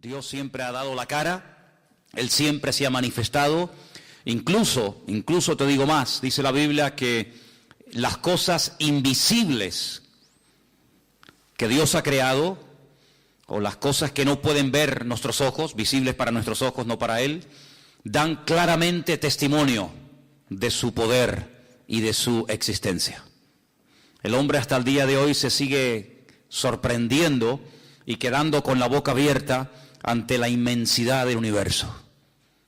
Dios siempre ha dado la cara, Él siempre se ha manifestado, incluso te digo más, dice la Biblia que las cosas invisibles que Dios ha creado, o las cosas que no pueden ver nuestros ojos, visibles para nuestros ojos, no para Él, dan claramente testimonio de su poder y de su existencia. El hombre hasta el día de hoy se sigue sorprendiendo y quedando con la boca abierta ante la inmensidad del universo.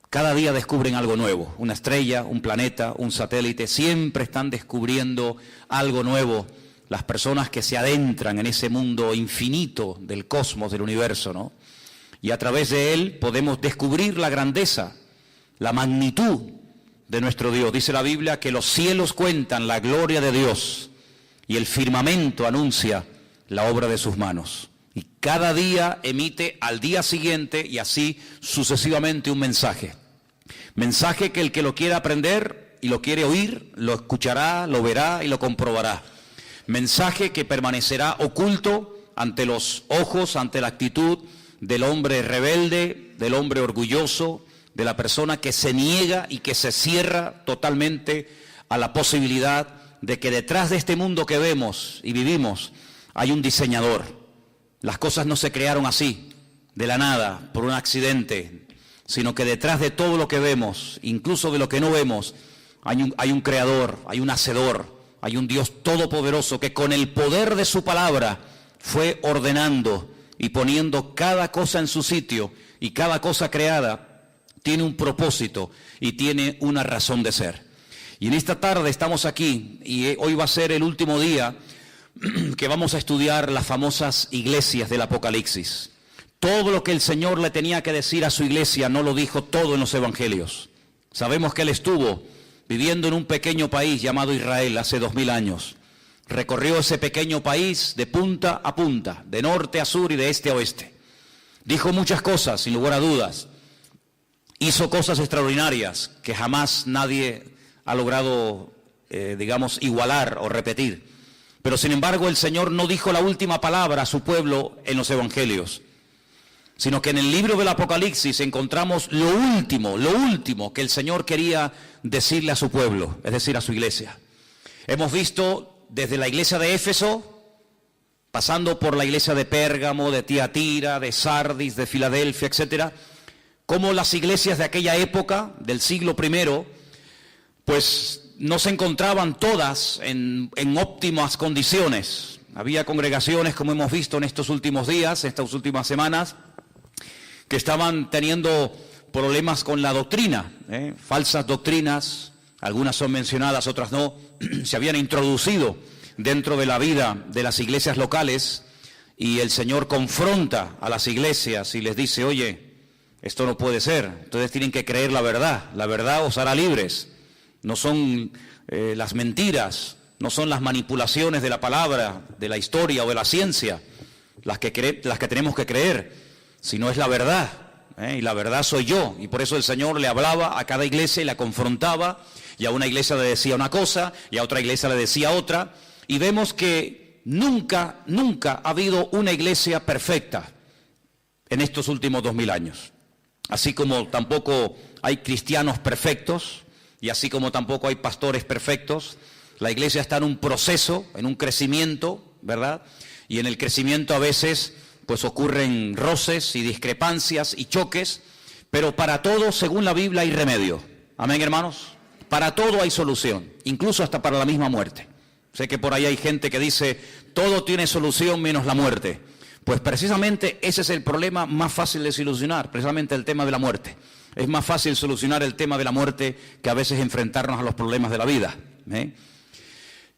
Cada día descubren algo nuevo, una estrella, un planeta, un satélite, siempre están descubriendo algo nuevo las personas que se adentran en ese mundo infinito del cosmos, del universo, ¿no? Y a través de él podemos descubrir la grandeza, la magnitud de nuestro Dios. Dice la Biblia que los cielos cuentan la gloria de Dios y el firmamento anuncia la obra de sus manos. Y cada día emite al día siguiente y así sucesivamente un mensaje. Mensaje que el que lo quiera aprender y lo quiere oír, lo escuchará, lo verá y lo comprobará. Mensaje que permanecerá oculto ante los ojos, ante la actitud del hombre rebelde, del hombre orgulloso, de la persona que se niega y que se cierra totalmente a la posibilidad de que detrás de este mundo que vemos y vivimos hay un diseñador. Las cosas no se crearon así, de la nada, por un accidente, sino que detrás de todo lo que vemos, incluso de lo que no vemos, hay un creador, hay un hacedor, hay un Dios todopoderoso que con el poder de su palabra fue ordenando y poniendo cada cosa en su sitio, y cada cosa creada tiene un propósito y tiene una razón de ser. Y en esta tarde estamos aquí y hoy va a ser el último día que vamos a estudiar las famosas iglesias del Apocalipsis. Todo lo que el Señor le tenía que decir a su iglesia no lo dijo todo en los evangelios. Sabemos que Él estuvo viviendo en un pequeño país llamado Israel hace 2000 años. Recorrió ese pequeño país de punta a punta, de norte a sur y de este a oeste. Dijo muchas cosas, sin lugar a dudas. Hizo cosas extraordinarias que jamás nadie ha logrado, igualar o repetir. Pero sin embargo el Señor no dijo la última palabra a su pueblo en los evangelios, sino que en el libro del Apocalipsis encontramos lo último que el Señor quería decirle a su pueblo, es decir, a su iglesia. Hemos visto desde la iglesia de Éfeso, pasando por la iglesia de Pérgamo, de Tiatira, de Sardis, de Filadelfia, etcétera, cómo las iglesias de aquella época, del siglo I, pues no se encontraban todas en óptimas condiciones. Había congregaciones, como hemos visto en estos últimos días, estas últimas semanas, que estaban teniendo problemas con la doctrina, falsas doctrinas, algunas son mencionadas, otras no, se habían introducido dentro de la vida de las iglesias locales, y el Señor confronta a las iglesias y les dice: oye, esto no puede ser, ustedes tienen que creer la verdad os hará libres. No son las mentiras, no son las manipulaciones de la palabra, de la historia o de la ciencia las que tenemos que creer, sino es la verdad, y la verdad soy yo. Y por eso el Señor le hablaba a cada iglesia y la confrontaba, y a una iglesia le decía una cosa y a otra iglesia le decía otra, y vemos que nunca ha habido una iglesia perfecta en estos últimos 2000 años. Así como tampoco hay cristianos perfectos, y así como tampoco hay pastores perfectos, la iglesia está en un proceso, en un crecimiento, ¿verdad? Y en el crecimiento a veces pues ocurren roces y discrepancias y choques, pero para todo, según la Biblia, hay remedio. Amén, hermanos. Para todo hay solución, incluso hasta para la misma muerte. Sé que por ahí hay gente que dice, todo tiene solución menos la muerte. Pues precisamente ese es el problema más fácil de solucionar, precisamente el tema de la muerte. Es más fácil solucionar el tema de la muerte que a veces enfrentarnos a los problemas de la vida.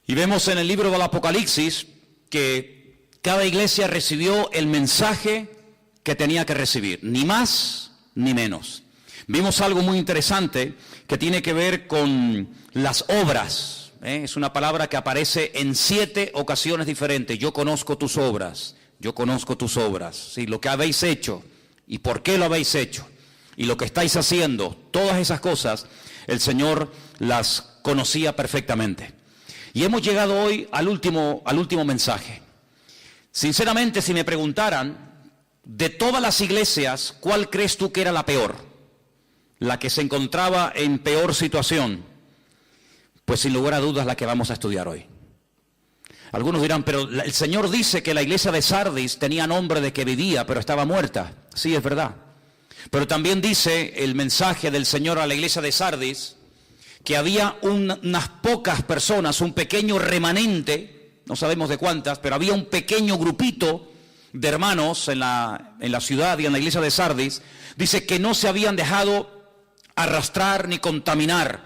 Y vemos en el libro del Apocalipsis que cada iglesia recibió el mensaje que tenía que recibir, ni más ni menos. Vimos algo muy interesante que tiene que ver con las obras. Es una palabra que aparece en 7 ocasiones diferentes. Yo conozco tus obras, yo conozco tus obras. Sí, lo que habéis hecho y por qué lo habéis hecho y lo que estáis haciendo, todas esas cosas, el Señor las conocía perfectamente. Y hemos llegado hoy al último mensaje. Sinceramente, si me preguntaran de todas las iglesias, ¿cuál crees tú que era la peor? La que se encontraba en peor situación. Pues sin lugar a dudas la que vamos a estudiar hoy. Algunos dirán, pero el Señor dice que la iglesia de Sardis tenía nombre de que vivía, pero estaba muerta. Sí, es verdad. Pero también dice el mensaje del Señor a la iglesia de Sardis que había unas pocas personas, un pequeño remanente, no sabemos de cuántas, pero había un pequeño grupito de hermanos en la ciudad y en la iglesia de Sardis. Dice que no se habían dejado arrastrar ni contaminar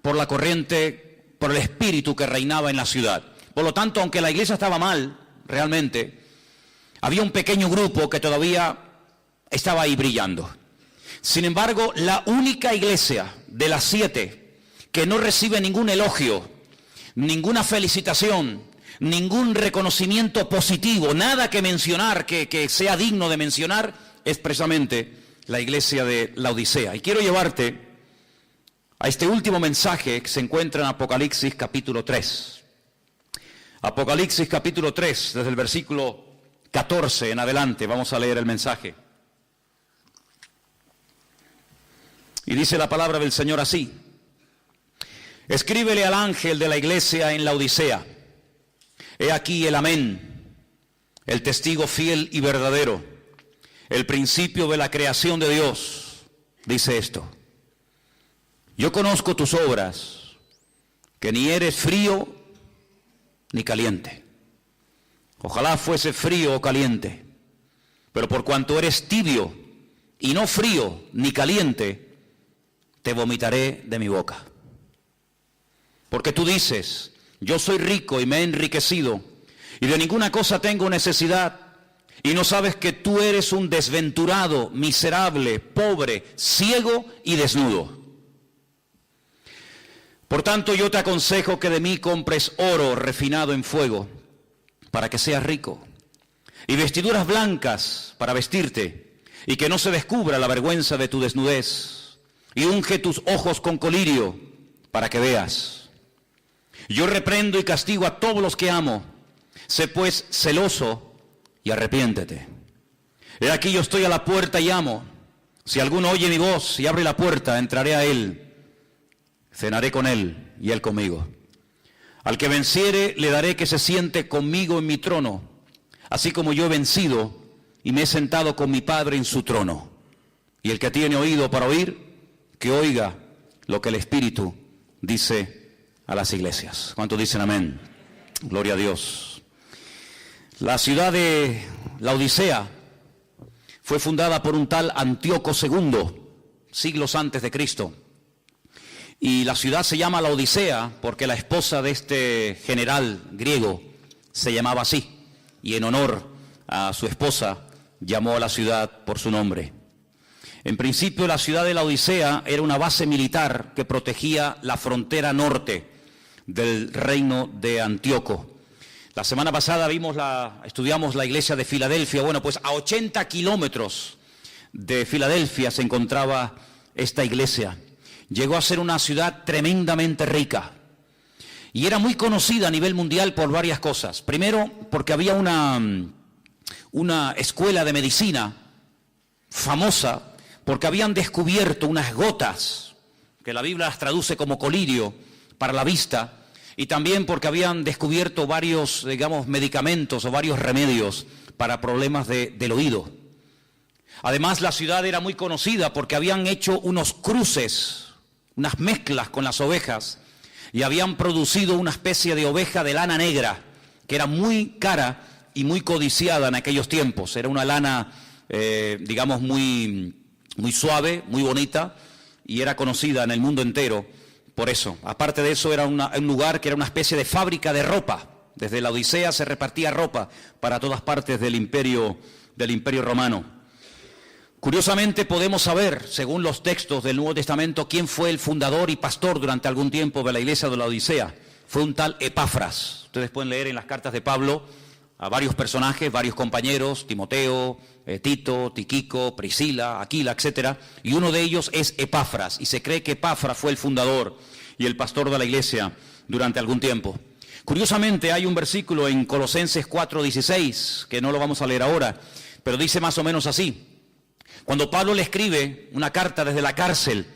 por la corriente, por el espíritu que reinaba en la ciudad. Por lo tanto, aunque la iglesia estaba mal, realmente, había un pequeño grupo que todavía estaba ahí brillando. Sin embargo, la única iglesia de las 7 que no recibe ningún elogio, ninguna felicitación, ningún reconocimiento positivo, nada que mencionar, que sea digno de mencionar, es precisamente la iglesia de Laodicea. Y quiero llevarte a este último mensaje que se encuentra en Apocalipsis capítulo 3. Apocalipsis capítulo 3, desde el versículo 14 en adelante, vamos a leer el mensaje. Y dice la palabra del Señor así: escríbele al ángel de la iglesia en Laodicea. He aquí el amén, el testigo fiel y verdadero, el principio de la creación de Dios. Dice esto: yo conozco tus obras, que ni eres frío ni caliente. Ojalá fuese frío o caliente, pero por cuanto eres tibio y no frío ni caliente, te vomitaré de mi boca. Porque tú dices: yo soy rico y me he enriquecido, y de ninguna cosa tengo necesidad, y no sabes que tú eres un desventurado, miserable, pobre, ciego y desnudo. Por tanto, yo te aconsejo que de mí compres oro refinado en fuego, para que seas rico, y vestiduras blancas para vestirte, y que no se descubra la vergüenza de tu desnudez, y unge tus ojos con colirio, para que veas. Yo reprendo y castigo a todos los que amo. Sé pues celoso y arrepiéntete. He aquí yo estoy a la puerta y llamo. Si alguno oye mi voz y abre la puerta, entraré a él, cenaré con él y él conmigo. Al que venciere le daré que se siente conmigo en mi trono, así como yo he vencido y me he sentado con mi Padre en su trono. Y el que tiene oído para oír, que oiga lo que el Espíritu dice a las iglesias. ¿Cuántos dicen amén? Gloria a Dios. La ciudad de Laodicea fue fundada por un tal Antíoco II, siglos antes de Cristo. Y la ciudad se llama Laodicea porque la esposa de este general griego se llamaba así. Y en honor a su esposa llamó a la ciudad por su nombre. En principio, la ciudad de Laodicea era una base militar que protegía la frontera norte del reino de Antíoco. La semana pasada estudiamos la iglesia de Filadelfia. Bueno, pues a 80 kilómetros de Filadelfia se encontraba esta iglesia. Llegó a ser una ciudad tremendamente rica y era muy conocida a nivel mundial por varias cosas. Primero, porque había una escuela de medicina famosa, porque habían descubierto unas gotas, que la Biblia las traduce como colirio, para la vista, y también porque habían descubierto varios, medicamentos o varios remedios para problemas del oído. Además, la ciudad era muy conocida porque habían hecho unos cruces, unas mezclas con las ovejas, y habían producido una especie de oveja de lana negra, que era muy cara y muy codiciada en aquellos tiempos. Era una lana, muy suave, muy bonita, y era conocida en el mundo entero por eso. Aparte de eso, era un lugar que era una especie de fábrica de ropa. Desde la Odisea se repartía ropa para todas partes del imperio romano. Curiosamente podemos saber, según los textos del Nuevo Testamento, quién fue el fundador y pastor durante algún tiempo de la iglesia de la Odisea. Fue un tal Epafras. Ustedes pueden leer en las cartas de Pablo a varios personajes, varios compañeros, Timoteo, Tito, Tiquico, Priscila, Aquila, etc. Y uno de ellos es Epafras, y se cree que Epafras fue el fundador y el pastor de la iglesia durante algún tiempo. Curiosamente hay un versículo en Colosenses 4:16, que no lo vamos a leer ahora, pero dice más o menos así. Cuando Pablo le escribe una carta desde la cárcel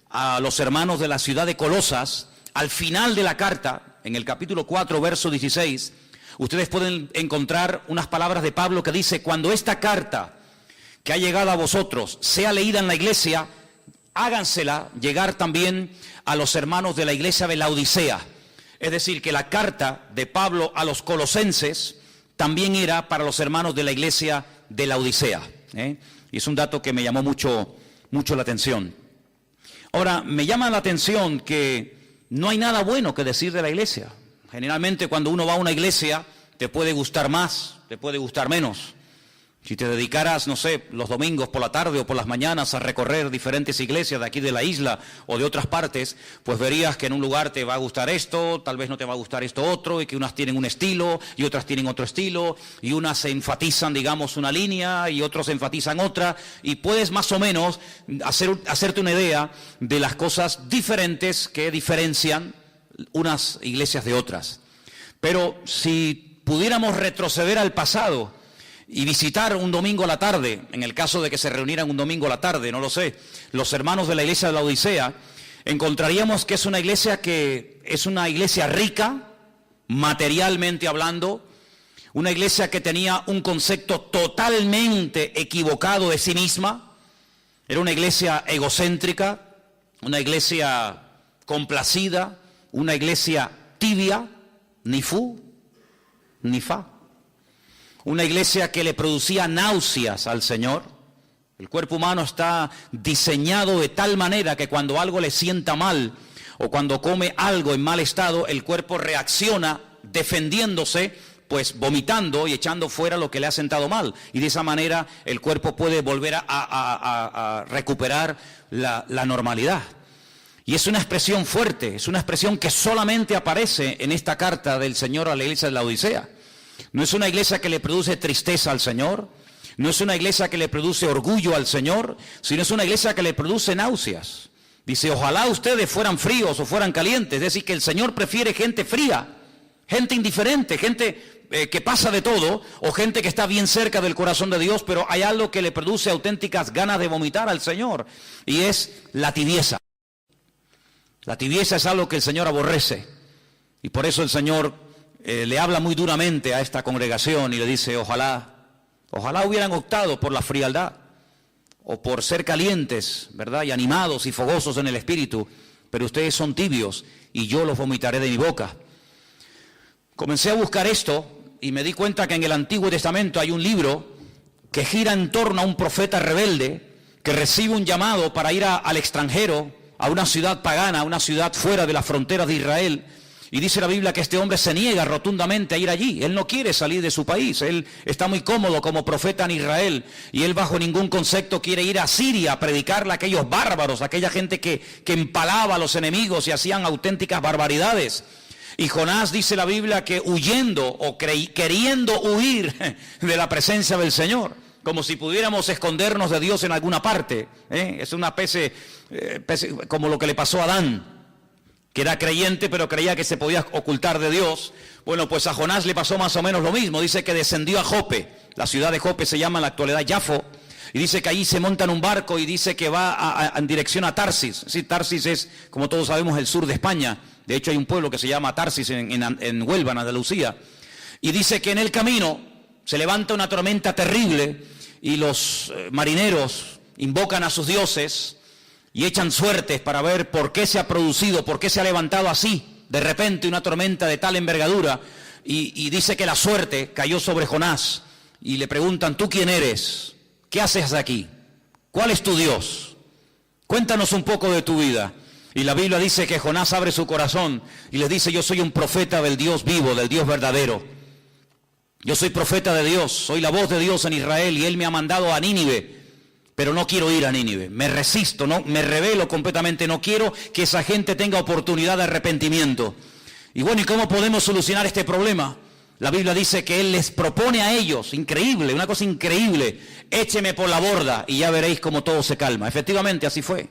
a los hermanos de la ciudad de Colosas, al final de la carta, en el capítulo 4, verso 16, ustedes pueden encontrar unas palabras de Pablo que dice: cuando esta carta que ha llegado a vosotros sea leída en la iglesia, hágansela llegar también a los hermanos de la iglesia de Laodicea. Es decir, que la carta de Pablo a los colosenses también era para los hermanos de la iglesia de Laodicea. Y es un dato que me llamó mucho la atención. Ahora, me llama la atención que no hay nada bueno que decir de la iglesia. Generalmente cuando uno va a una iglesia, te puede gustar más, te puede gustar menos. Si te dedicaras, no sé, los domingos por la tarde o por las mañanas a recorrer diferentes iglesias de aquí de la isla o de otras partes, pues verías que en un lugar te va a gustar esto, tal vez no te va a gustar esto otro, y que unas tienen un estilo y otras tienen otro estilo, y unas se enfatizan, digamos, una línea y otros enfatizan otra, y puedes más o menos hacerte una idea de las cosas diferentes que diferencian unas iglesias de otras. Pero si pudiéramos retroceder al pasado y visitar un domingo a la tarde, en el caso de que se reunieran un domingo a la tarde, no lo sé, los hermanos de la iglesia de la Odisea, encontraríamos que es una iglesia rica, materialmente hablando, una iglesia que tenía un concepto totalmente equivocado de sí misma. Era una iglesia egocéntrica, una iglesia complacida, una iglesia tibia, ni fu, ni fa. Una iglesia que le producía náuseas al Señor. El cuerpo humano está diseñado de tal manera que cuando algo le sienta mal o cuando come algo en mal estado, el cuerpo reacciona defendiéndose, pues vomitando y echando fuera lo que le ha sentado mal. Y de esa manera el cuerpo puede volver a recuperar la normalidad. Y es una expresión fuerte, es una expresión que solamente aparece en esta carta del Señor a la iglesia de la Odisea. No es una iglesia que le produce tristeza al Señor, no es una iglesia que le produce orgullo al Señor, sino es una iglesia que le produce náuseas. Dice, ojalá ustedes fueran fríos o fueran calientes. Es decir, que el Señor prefiere gente fría, gente indiferente, gente que pasa de todo, o gente que está bien cerca del corazón de Dios, pero hay algo que le produce auténticas ganas de vomitar al Señor, y es la tibieza. La tibieza es algo que el Señor aborrece, y por eso el Señor le habla muy duramente a esta congregación y le dice, ojalá hubieran optado por la frialdad o por ser calientes, ¿verdad? Y animados y fogosos en el espíritu, pero ustedes son tibios y yo los vomitaré de mi boca. Comencé a buscar esto y me di cuenta que en el Antiguo Testamento hay un libro que gira en torno a un profeta rebelde que recibe un llamado para ir al extranjero, a una ciudad pagana, a una ciudad fuera de las fronteras de Israel. Y dice la Biblia que este hombre se niega rotundamente a ir allí. Él no quiere salir de su país. Él está muy cómodo como profeta en Israel. Y él bajo ningún concepto quiere ir a Siria a predicarle a aquellos bárbaros, a aquella gente que empalaba a los enemigos y hacían auténticas barbaridades. Y Jonás, dice la Biblia, que huyendo o queriendo huir de la presencia del Señor, como si pudiéramos escondernos de Dios en alguna parte. Es una especie como lo que le pasó a Adán, que era creyente pero creía que se podía ocultar de Dios. Bueno, pues a Jonás le pasó más o menos lo mismo. Dice que descendió a Jope, la ciudad de Jope se llama en la actualidad Yafo, y dice que allí se monta en un barco y dice que va en dirección a Tarsis. Sí, Tarsis es, como todos sabemos, el sur de España. De hecho hay un pueblo que se llama Tarsis en Huelva, en Andalucía. Y dice que en el camino se levanta una tormenta terrible y los marineros invocan a sus dioses y echan suertes para ver por qué se ha producido, por qué se ha levantado así de repente una tormenta de tal envergadura. Y dice que la suerte cayó sobre Jonás y le preguntan, ¿tú quién eres? ¿Qué haces aquí? ¿Cuál es tu Dios? Cuéntanos un poco de tu vida. Y la Biblia dice que Jonás abre su corazón y les dice, yo soy un profeta del Dios vivo, del Dios verdadero. Yo soy profeta de Dios, soy la voz de Dios en Israel y Él me ha mandado a Nínive, pero no quiero ir a Nínive, me resisto, no, me rebelo completamente, no quiero que esa gente tenga oportunidad de arrepentimiento. Y bueno, ¿y cómo podemos solucionar este problema? La Biblia dice que Él les propone a ellos, increíble, una cosa increíble, écheme por la borda y ya veréis cómo todo se calma. Efectivamente, así fue.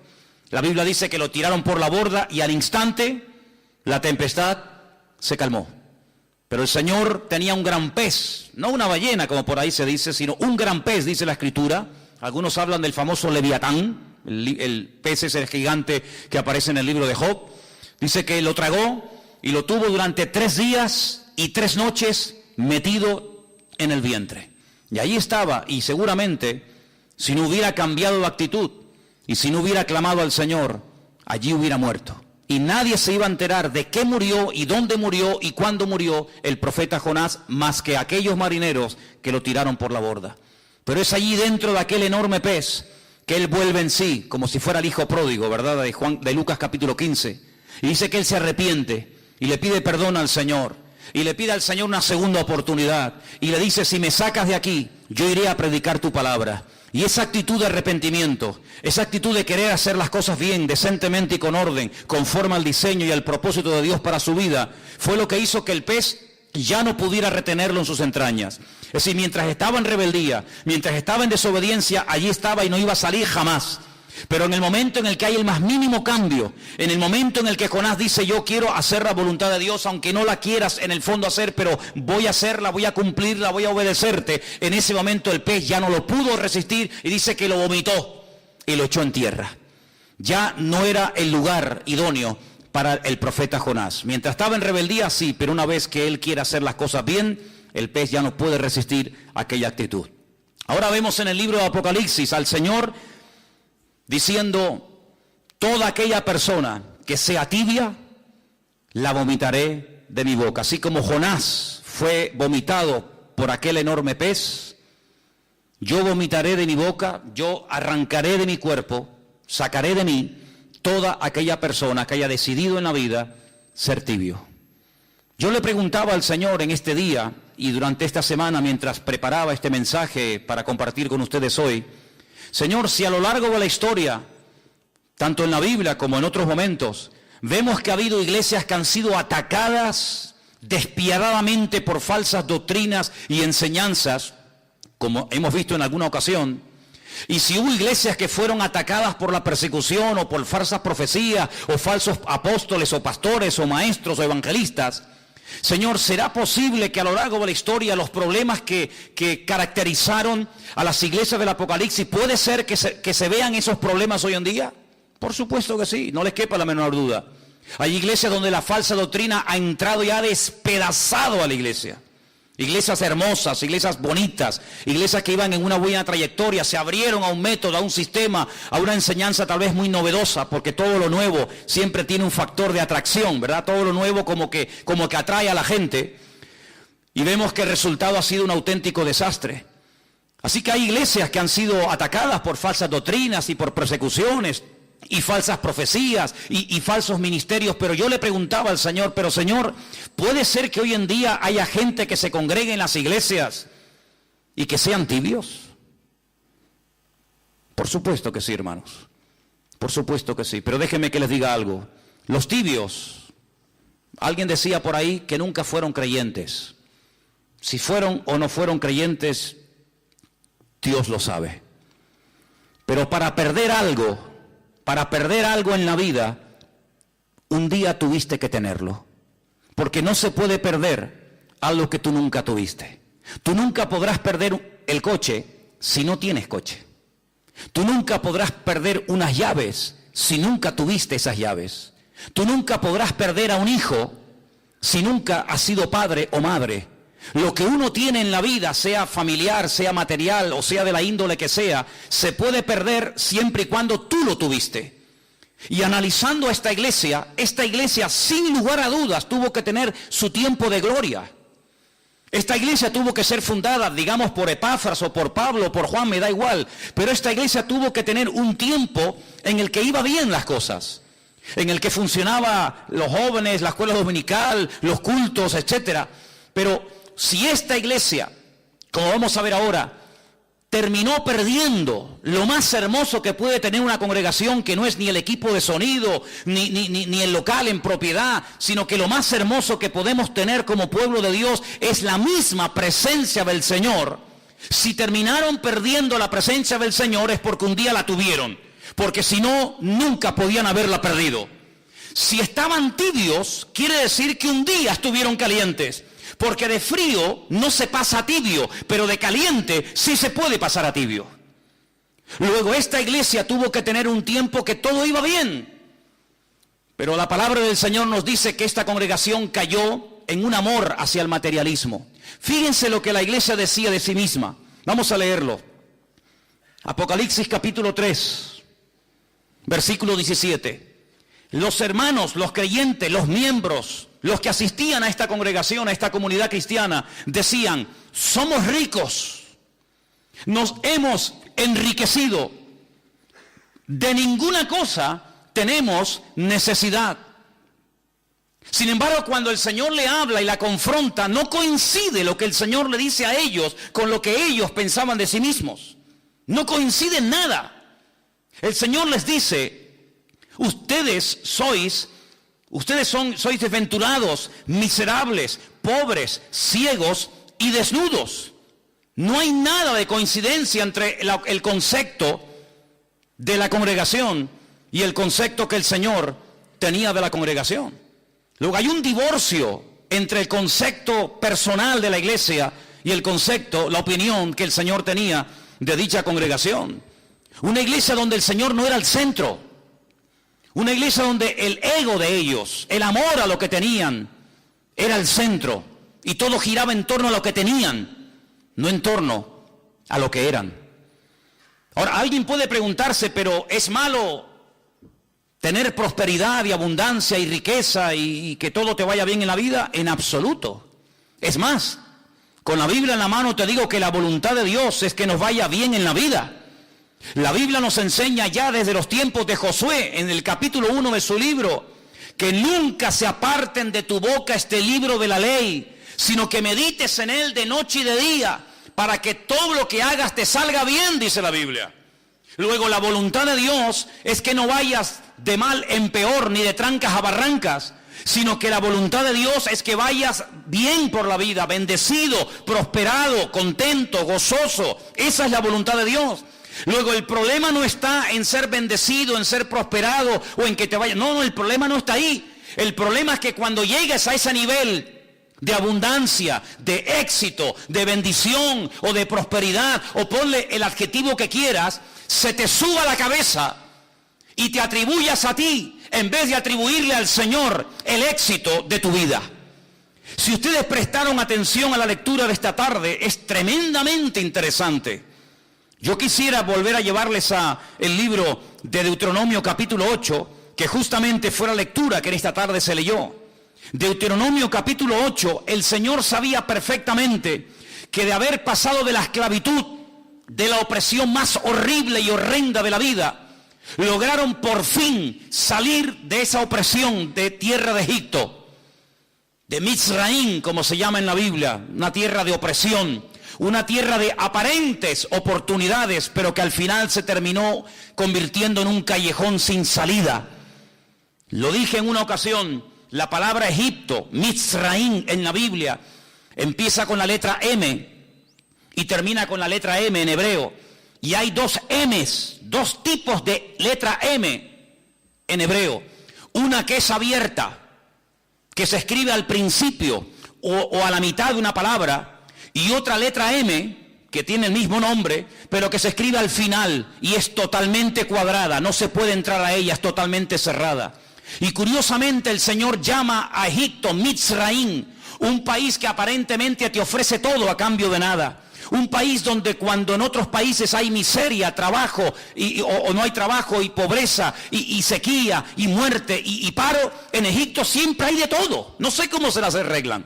La Biblia dice que lo tiraron por la borda y al instante la tempestad se calmó. Pero el Señor tenía un gran pez, no una ballena como por ahí se dice, sino un gran pez, dice la Escritura. Algunos hablan del famoso Leviatán, el pez es el gigante que aparece en el libro de Job. Dice que lo tragó y lo tuvo durante 3 días y 3 noches metido en el vientre. Y ahí estaba, y seguramente, si no hubiera cambiado de actitud y si no hubiera clamado al Señor, allí hubiera muerto. Y nadie se iba a enterar de qué murió y dónde murió y cuándo murió el profeta Jonás, más que aquellos marineros que lo tiraron por la borda. Pero es allí dentro de aquel enorme pez que él vuelve en sí, como si fuera el hijo pródigo, ¿verdad? De Lucas capítulo 15. Y dice que él se arrepiente y le pide perdón al Señor. Y le pide al Señor una segunda oportunidad. Y le dice, si me sacas de aquí, yo iré a predicar tu palabra. Y esa actitud de arrepentimiento, esa actitud de querer hacer las cosas bien, decentemente y con orden, conforme al diseño y al propósito de Dios para su vida, fue lo que hizo que el pez ya no pudiera retenerlo en sus entrañas. Es decir, mientras estaba en rebeldía, mientras estaba en desobediencia, allí estaba y no iba a salir jamás. Pero en el momento en el que hay el más mínimo cambio, en el momento en el que Jonás dice, yo quiero hacer la voluntad de Dios, aunque no la quieras en el fondo hacer, pero voy a hacerla, voy a cumplirla, voy a obedecerte, en ese momento el pez ya no lo pudo resistir y dice que lo vomitó y lo echó en tierra. Ya no era el lugar idóneo para el profeta Jonás. Mientras estaba en rebeldía, sí, pero una vez que él quiere hacer las cosas bien, el pez ya no puede resistir aquella actitud. Ahora vemos en el libro de Apocalipsis al Señor diciendo, toda aquella persona que sea tibia, la vomitaré de mi boca. Así como Jonás fue vomitado por aquel enorme pez, yo vomitaré de mi boca, yo arrancaré de mi cuerpo, sacaré de mí toda aquella persona que haya decidido en la vida ser tibio. Yo le preguntaba al Señor en este día y durante esta semana, mientras preparaba este mensaje para compartir con ustedes hoy, Señor, si a lo largo de la historia, tanto en la Biblia como en otros momentos, vemos que ha habido iglesias que han sido atacadas despiadadamente por falsas doctrinas y enseñanzas, como hemos visto en alguna ocasión, y si hubo iglesias que fueron atacadas por la persecución o por falsas profecías o falsos apóstoles o pastores o maestros o evangelistas, Señor, ¿será posible que a lo largo de la historia los problemas que caracterizaron a las iglesias del Apocalipsis, puede ser que se vean esos problemas hoy en día? Por supuesto que sí, no les quepa la menor duda. Hay iglesias donde la falsa doctrina ha entrado y ha despedazado a la iglesia. Iglesias hermosas, iglesias bonitas, iglesias que iban en una buena trayectoria, se abrieron a un método, a un sistema, a una enseñanza tal vez muy novedosa, porque todo lo nuevo siempre tiene un factor de atracción, ¿verdad? Todo lo nuevo como que atrae a la gente, y vemos que el resultado ha sido un auténtico desastre. Así que hay iglesias que han sido atacadas por falsas doctrinas y por persecuciones y falsas profecías y falsos ministerios, pero yo le preguntaba al Señor, pero Señor, ¿puede ser que hoy en día haya gente que se congregue en las iglesias y que sean tibios? Por supuesto que sí, hermanos, por supuesto que sí, pero déjenme que les diga algo. Los tibios, alguien decía por ahí que nunca fueron creyentes. Si fueron o no fueron creyentes, Dios lo sabe. Pero para perder algo en la vida, un día tuviste que tenerlo. Porque no se puede perder algo que tú nunca tuviste. Tú nunca podrás perder el coche si no tienes coche. Tú nunca podrás perder unas llaves si nunca tuviste esas llaves. Tú nunca podrás perder a un hijo si nunca has sido padre o madre. Lo que uno tiene en la vida, sea familiar, sea material o sea de la índole que sea, se puede perder siempre y cuando tú lo tuviste. Y analizando esta iglesia sin lugar a dudas tuvo que tener su tiempo de gloria. Esta iglesia tuvo que ser fundada, digamos, por Epafras o por Pablo o por Juan, me da igual. Pero esta iglesia tuvo que tener un tiempo en el que iba bien las cosas. En el que funcionaba los jóvenes, la escuela dominical, los cultos, etcétera. Pero si esta iglesia, como vamos a ver ahora, terminó perdiendo lo más hermoso que puede tener una congregación, que no es ni el equipo de sonido, ni el local en propiedad, sino que lo más hermoso que podemos tener como pueblo de Dios es la misma presencia del Señor. Si terminaron perdiendo la presencia del Señor es porque un día la tuvieron, porque si no, nunca podían haberla perdido. Si estaban tibios, quiere decir que un día estuvieron calientes. Porque de frío no se pasa a tibio, pero de caliente sí se puede pasar a tibio. Luego esta iglesia tuvo que tener un tiempo que todo iba bien. Pero la palabra del Señor nos dice que esta congregación cayó en un amor hacia el materialismo. Fíjense lo que la iglesia decía de sí misma. Vamos a leerlo. Apocalipsis capítulo 3, versículo 17. Los hermanos, los creyentes, los miembros, los que asistían a esta congregación, a esta comunidad cristiana, decían: somos ricos, nos hemos enriquecido, de ninguna cosa tenemos necesidad. Sin embargo, cuando el Señor le habla y la confronta, no coincide lo que el Señor le dice a ellos con lo que ellos pensaban de sí mismos. No coincide en nada. El Señor les dice: ustedes sois desventurados, miserables, pobres, ciegos y desnudos. No hay nada de coincidencia entre el concepto de la congregación y el concepto que el Señor tenía de la congregación. Luego hay un divorcio entre el concepto personal de la iglesia y el concepto, la opinión que el Señor tenía de dicha congregación. Una iglesia donde el Señor no era el centro. Una iglesia donde el ego de ellos, el amor a lo que tenían, era el centro. Y todo giraba en torno a lo que tenían, no en torno a lo que eran. Ahora, alguien puede preguntarse: ¿pero es malo tener prosperidad y abundancia y riqueza y que todo te vaya bien en la vida? En absoluto. Es más, con la Biblia en la mano te digo que la voluntad de Dios es que nos vaya bien en la vida. La Biblia nos enseña ya desde los tiempos de Josué, en el capítulo 1 de su libro, que nunca se aparten de tu boca este libro de la ley, sino que medites en él de noche y de día, para que todo lo que hagas te salga bien, dice la Biblia. Luego, la voluntad de Dios es que no vayas de mal en peor, ni de trancas a barrancas, sino que la voluntad de Dios es que vayas bien por la vida, bendecido, prosperado, contento, gozoso. Esa es la voluntad de Dios. Luego, el problema no está en ser bendecido, en ser prosperado o en que te vaya. No, el problema no está ahí. El problema es que cuando llegues a ese nivel de abundancia, de éxito, de bendición o de prosperidad, o ponle el adjetivo que quieras, se te suba la cabeza y te atribuyas a ti en vez de atribuirle al Señor el éxito de tu vida. Si ustedes prestaron atención a la lectura de esta tarde, es tremendamente interesante. Yo quisiera volver a llevarles a el libro de Deuteronomio capítulo 8, que justamente fue la lectura que en esta tarde se leyó. Deuteronomio capítulo 8, el Señor sabía perfectamente que de haber pasado de la esclavitud, de la opresión más horrible y horrenda de la vida, lograron por fin salir de esa opresión de tierra de Egipto, de Mizraim, como se llama en la Biblia, una tierra de opresión, una tierra de aparentes oportunidades, pero que al final se terminó convirtiendo en un callejón sin salida. Lo dije en una ocasión, la palabra Egipto, Mizraim en la Biblia, empieza con la letra M y termina con la letra M en hebreo. Y hay dos M's, dos tipos de letra M en hebreo. Una que es abierta, que se escribe al principio o a la mitad de una palabra, y otra letra M, que tiene el mismo nombre, pero que se escribe al final y es totalmente cuadrada, no se puede entrar a ella, es totalmente cerrada. Y curiosamente el Señor llama a Egipto Mizraim, un país que aparentemente te ofrece todo a cambio de nada. Un país donde cuando en otros países hay miseria, trabajo, o no hay trabajo, y pobreza, y sequía, y muerte, y paro, en Egipto siempre hay de todo. No sé cómo se las arreglan.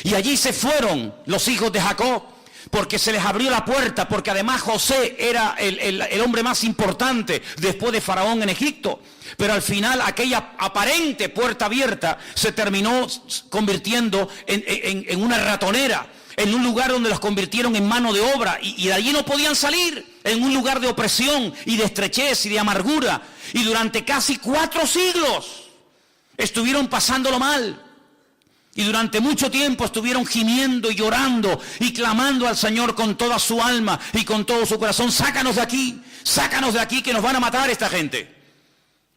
Y allí se fueron los hijos de Jacob, porque se les abrió la puerta, porque además José era el hombre más importante después de Faraón en Egipto. Pero al final aquella aparente puerta abierta se terminó convirtiendo en una ratonera, en un lugar donde los convirtieron en mano de obra, y de allí no podían salir, en un lugar de opresión y de estrechez y de amargura. Y durante casi 4 siglos estuvieron pasándolo mal. Y durante mucho tiempo estuvieron gimiendo y llorando y clamando al Señor con toda su alma y con todo su corazón: sácanos de aquí que nos van a matar esta gente.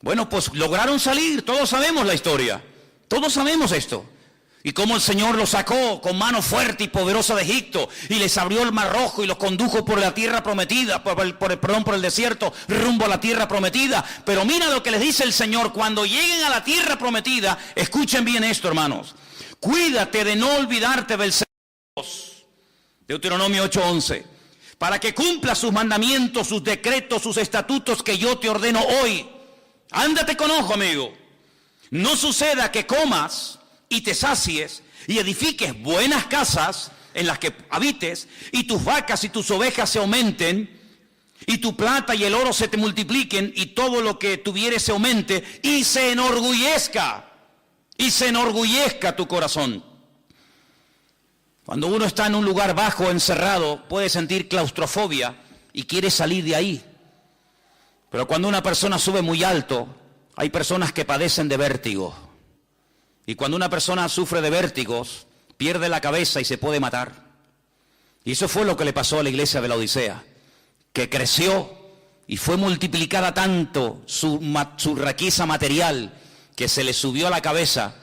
Bueno, pues lograron salir, todos sabemos la historia, todos sabemos esto. Y cómo el Señor los sacó con mano fuerte y poderosa de Egipto y les abrió el mar rojo y los condujo por la tierra prometida, por el desierto, rumbo a la tierra prometida. Pero mira lo que les dice el Señor: cuando lleguen a la tierra prometida, escuchen bien esto, hermanos, cuídate de no olvidarte del Señor. Deuteronomio 8:11, para que cumpla sus mandamientos, sus decretos, sus estatutos que yo te ordeno hoy. Ándate con ojo, amigo. No suceda que comas y te sacies y edifiques buenas casas en las que habites, y tus vacas y tus ovejas se aumenten, y tu plata y el oro se te multipliquen, y todo lo que tuvieres se aumente, y se enorgullezca tu corazón. Cuando uno está en un lugar bajo, encerrado, puede sentir claustrofobia y quiere salir de ahí. Pero cuando una persona sube muy alto, hay personas que padecen de vértigo. Y cuando una persona sufre de vértigos, pierde la cabeza y se puede matar. Y eso fue lo que le pasó a la iglesia de la Odisea, que creció y fue multiplicada tanto su riqueza material, que se le subió a la cabeza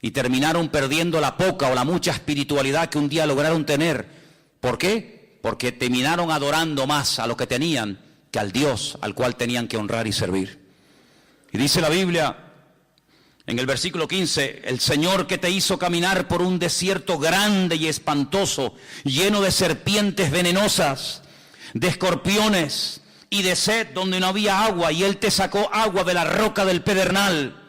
y terminaron perdiendo la poca o la mucha espiritualidad que un día lograron tener. ¿Por qué? Porque terminaron adorando más a lo que tenían que al Dios al cual tenían que honrar y servir. Y dice la Biblia en el versículo 15, el Señor que te hizo caminar por un desierto grande y espantoso, lleno de serpientes venenosas, de escorpiones y de sed donde no había agua, y Él te sacó agua de la roca del pedernal,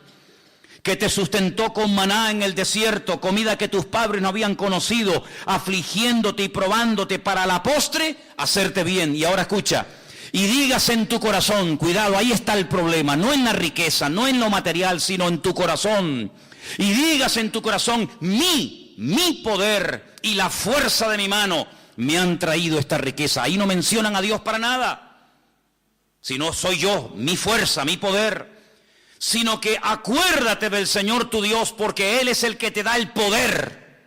que te sustentó con maná en el desierto, comida que tus padres no habían conocido, afligiéndote y probándote para la postre hacerte bien. Y ahora escucha: y digas en tu corazón, cuidado, ahí está el problema, no en la riqueza, no en lo material, sino en tu corazón. Y digas en tu corazón, mi poder y la fuerza de mi mano me han traído esta riqueza. Ahí no mencionan a Dios para nada, sino soy yo, mi fuerza, mi poder. Sino que acuérdate del Señor tu Dios, porque Él es el que te da el poder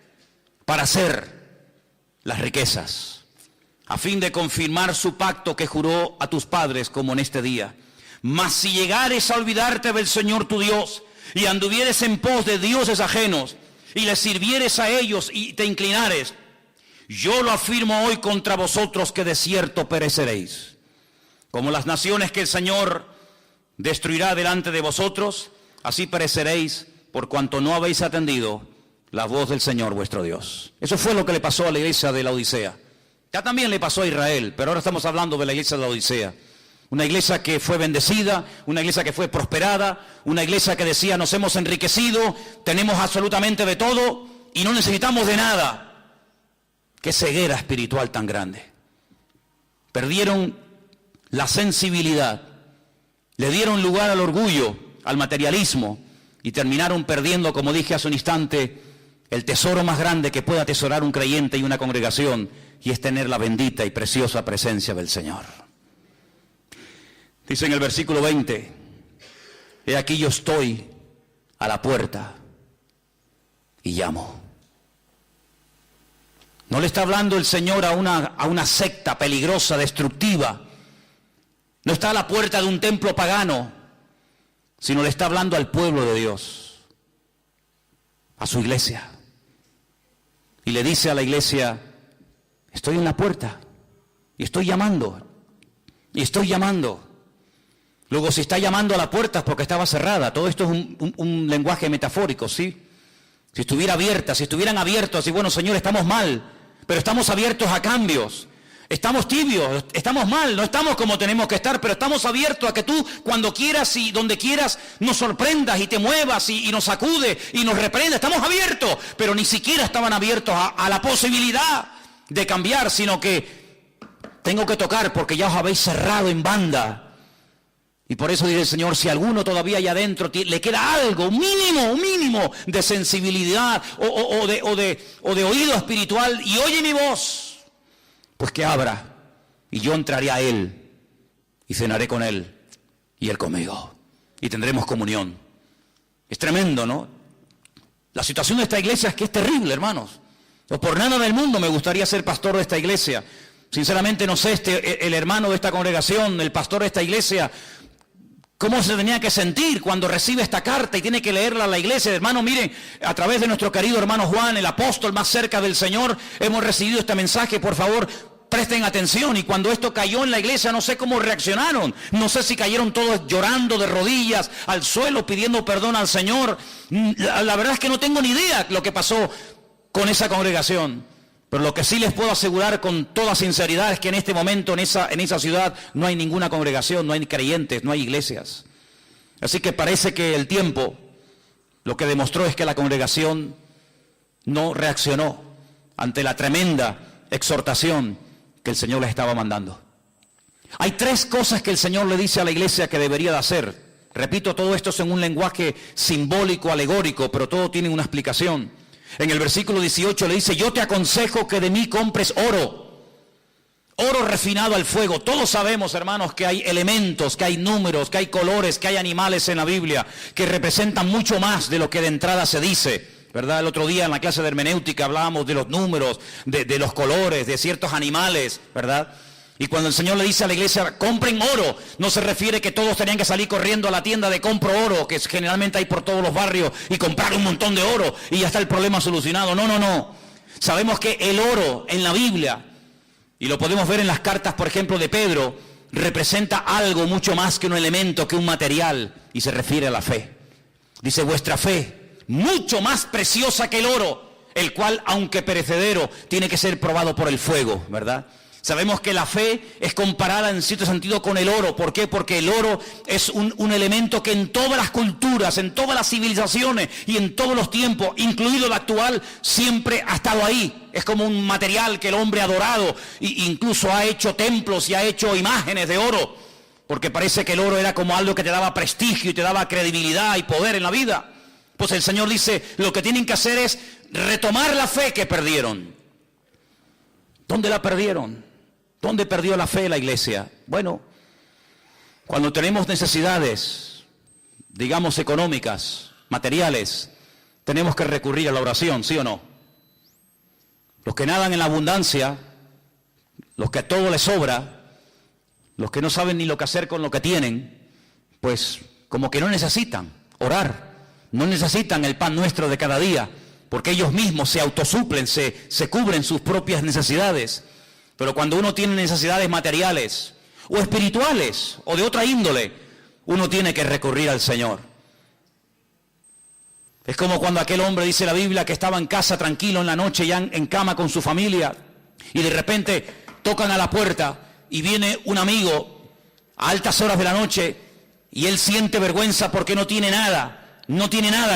para hacer las riquezas, a fin de confirmar su pacto que juró a tus padres, como en este día. Mas si llegares a olvidarte del Señor tu Dios, y anduvieres en pos de dioses ajenos, y les sirvieres a ellos y te inclinares, yo lo afirmo hoy contra vosotros, que de cierto pereceréis, como las naciones que el Señor destruirá delante de vosotros, así pereceréis, por cuanto no habéis atendido la voz del Señor vuestro Dios. Eso fue lo que le pasó a la iglesia de la Odisea. Ya también le pasó a Israel, pero ahora estamos hablando de la iglesia de la Odisea. Una iglesia que fue bendecida, una iglesia que fue prosperada, una iglesia que decía: nos hemos enriquecido, tenemos absolutamente de todo y no necesitamos de nada. Qué ceguera espiritual tan grande. Perdieron la sensibilidad, le dieron lugar al orgullo, al materialismo, y terminaron perdiendo, como dije hace un instante, el tesoro más grande que puede atesorar un creyente y una congregación, y es tener la bendita y preciosa presencia del Señor. Dice en el versículo 20, he aquí yo estoy a la puerta y llamo. No le está hablando el Señor a una secta peligrosa, destructiva. No está a la puerta de un templo pagano, sino le está hablando al pueblo de Dios, a su iglesia. Y le dice a la iglesia: estoy en la puerta y estoy llamando, y estoy llamando. Luego, si está llamando a la puerta es porque estaba cerrada. Todo esto es un lenguaje metafórico, ¿sí? Si estuviera abierta, si estuvieran abiertos, y bueno, Señor, estamos mal, pero estamos abiertos a cambios. Estamos tibios, estamos mal, no estamos como tenemos que estar, pero estamos abiertos a que tú, cuando quieras y donde quieras, nos sorprendas y te muevas y nos sacude y nos reprenda. Estamos abiertos, pero ni siquiera estaban abiertos a la posibilidad de cambiar, sino que tengo que tocar porque ya os habéis cerrado en banda. Y por eso dice el Señor: si alguno todavía allá adentro le queda algo, un mínimo de sensibilidad o de oído espiritual y oye mi voz, pues que abra, y yo entraré a Él y cenaré con Él y Él conmigo, y tendremos comunión. Es tremendo, ¿no? La situación de esta iglesia es que es terrible, hermanos. No por nada del mundo me gustaría ser pastor de esta iglesia. Sinceramente no sé, el hermano de esta congregación, el pastor de esta iglesia, ¿Cómo se tenía que sentir cuando recibe esta carta y tiene que leerla a la iglesia? Hermano, miren, a través de nuestro querido hermano Juan, el apóstol más cerca del Señor, hemos recibido este mensaje. Por favor, presten atención. Y cuando esto cayó en la iglesia, no sé cómo reaccionaron. No sé si cayeron todos llorando de rodillas al suelo, pidiendo perdón al Señor. La verdad es que no tengo ni idea lo que pasó con esa congregación. Pero lo que sí les puedo asegurar con toda sinceridad es que en este momento en esa ciudad no hay ninguna congregación, no hay creyentes, no hay iglesias. Así que parece que el tiempo lo que demostró es que la congregación no reaccionó ante la tremenda exhortación que el Señor les estaba mandando. Hay 3 cosas que el Señor le dice a la iglesia que debería de hacer. Repito, todo esto es en un lenguaje simbólico, alegórico, pero todo tiene una explicación. En el versículo 18 le dice: yo te aconsejo que de mí compres oro refinado al fuego. Todos sabemos, hermanos, que hay elementos, que hay números, que hay colores, que hay animales en la Biblia que representan mucho más de lo que de entrada se dice, ¿verdad? El otro día en la clase de hermenéutica hablábamos de los números, de los colores, de ciertos animales, ¿verdad? Y cuando el Señor le dice a la iglesia, compren oro, no se refiere que todos tenían que salir corriendo a la tienda de compro oro, que generalmente hay por todos los barrios, y comprar un montón de oro y ya está el problema solucionado. No. Sabemos que el oro en la Biblia, y lo podemos ver en las cartas, por ejemplo, de Pedro, representa algo mucho más que un elemento, que un material, y se refiere a la fe. Dice: vuestra fe, mucho más preciosa que el oro, el cual, aunque perecedero, tiene que ser probado por el fuego, ¿verdad? Sabemos que la fe es comparada en cierto sentido con el oro. ¿Por qué? Porque el oro es un elemento que en todas las culturas, en todas las civilizaciones y en todos los tiempos, incluido el actual, siempre ha estado ahí. Es como un material que el hombre ha adorado e incluso ha hecho templos y ha hecho imágenes de oro, porque parece que el oro era como algo que te daba prestigio y te daba credibilidad y poder en la vida. Pues el Señor dice, lo que tienen que hacer es retomar la fe que perdieron. ¿Dónde la perdieron? ¿Dónde perdió la fe la iglesia? Bueno, cuando tenemos necesidades, digamos económicas, materiales, tenemos que recurrir a la oración, ¿sí o no? Los que nadan en la abundancia, los que a todo les sobra, los que no saben ni lo que hacer con lo que tienen, pues como que no necesitan orar, no necesitan el pan nuestro de cada día, porque ellos mismos se autosuplen, se cubren sus propias necesidades. Pero cuando uno tiene necesidades materiales o espirituales o de otra índole, uno tiene que recurrir al Señor. Es como cuando aquel hombre, dice la Biblia, que estaba en casa tranquilo en la noche, ya en cama con su familia, y de repente tocan a la puerta y viene un amigo a altas horas de la noche y él siente vergüenza porque no tiene nada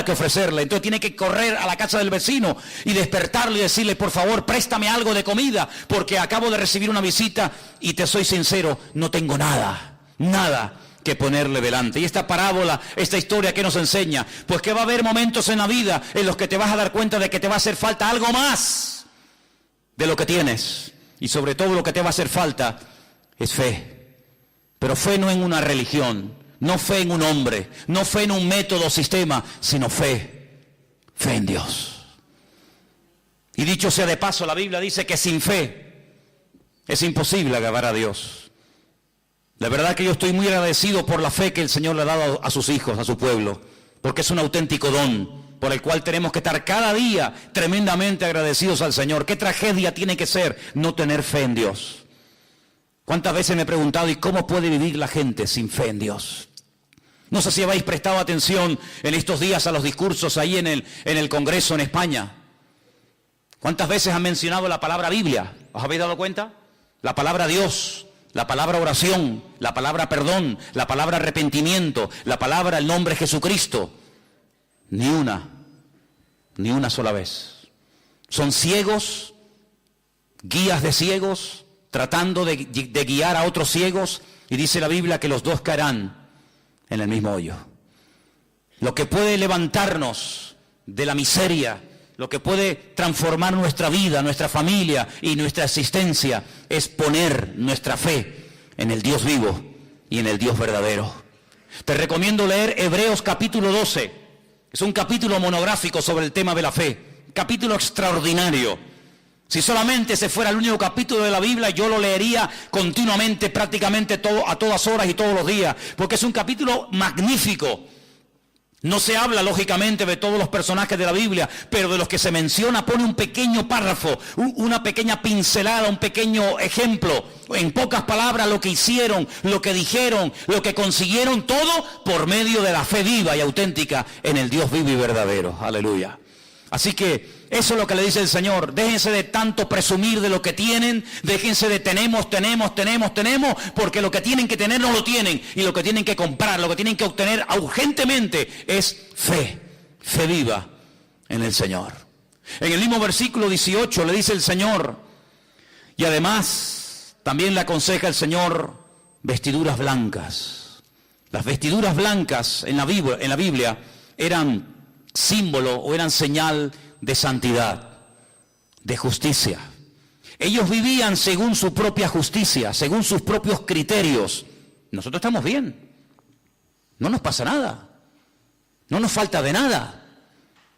que ofrecerle. Entonces tiene que correr a la casa del vecino y despertarlo y decirle: por favor, préstame algo de comida, porque acabo de recibir una visita y te soy sincero, no tengo nada que ponerle delante. Y esta parábola, esta historia, ¿qué nos enseña? Pues que va a haber momentos en la vida en los que te vas a dar cuenta de que te va a hacer falta algo más de lo que tienes. Y sobre todo lo que te va a hacer falta es fe. Pero fe no en una religión, no fe en un hombre, no fe en un método o sistema, sino fe en Dios. Y dicho sea de paso, la Biblia dice que sin fe es imposible agradar a Dios. La verdad que yo estoy muy agradecido por la fe que el Señor le ha dado a sus hijos, a su pueblo, porque es un auténtico don por el cual tenemos que estar cada día tremendamente agradecidos al Señor. ¿Qué tragedia tiene que ser no tener fe en Dios? ¿Cuántas veces me he preguntado, ¿y cómo puede vivir la gente sin fe en Dios? No sé si habéis prestado atención en estos días a los discursos ahí en el Congreso en España. ¿Cuántas veces han mencionado la palabra Biblia? ¿Os habéis dado cuenta? La palabra Dios, la palabra oración, la palabra perdón, la palabra arrepentimiento, la palabra, el nombre Jesucristo. Ni una sola vez. Son ciegos, guías de ciegos, tratando de guiar a otros ciegos, y dice la Biblia que los dos caerán en el mismo hoyo. Lo que puede levantarnos de la miseria, lo que puede transformar nuestra vida, nuestra familia y nuestra existencia, es poner nuestra fe en el Dios vivo y en el Dios verdadero. Te recomiendo leer Hebreos capítulo 12. Es un capítulo monográfico sobre el tema de la fe, capítulo extraordinario. Si solamente ese fuera el único capítulo de la Biblia, yo lo leería continuamente, prácticamente a todas horas y todos los días, porque es un capítulo magnífico. No se habla, lógicamente, de todos los personajes de la Biblia, pero de los que se menciona pone un pequeño párrafo, una pequeña pincelada, un pequeño ejemplo. En pocas palabras, lo que hicieron, lo que dijeron, lo que consiguieron, todo por medio de la fe viva y auténtica en el Dios vivo y verdadero. Aleluya. Así que eso es lo que le dice el Señor. Déjense de tanto presumir de lo que tienen. Déjense de tenemos, porque lo que tienen que tener no lo tienen. Y lo que tienen que comprar, lo que tienen que obtener urgentemente es fe. Fe viva en el Señor. En el mismo versículo 18 le dice el Señor, y además también le aconseja el Señor vestiduras blancas. Las vestiduras blancas en la Biblia eran símbolo o eran señal de santidad, de justicia. Ellos vivían según su propia justicia, según sus propios criterios. Nosotros estamos bien, no nos pasa nada, no nos falta de nada.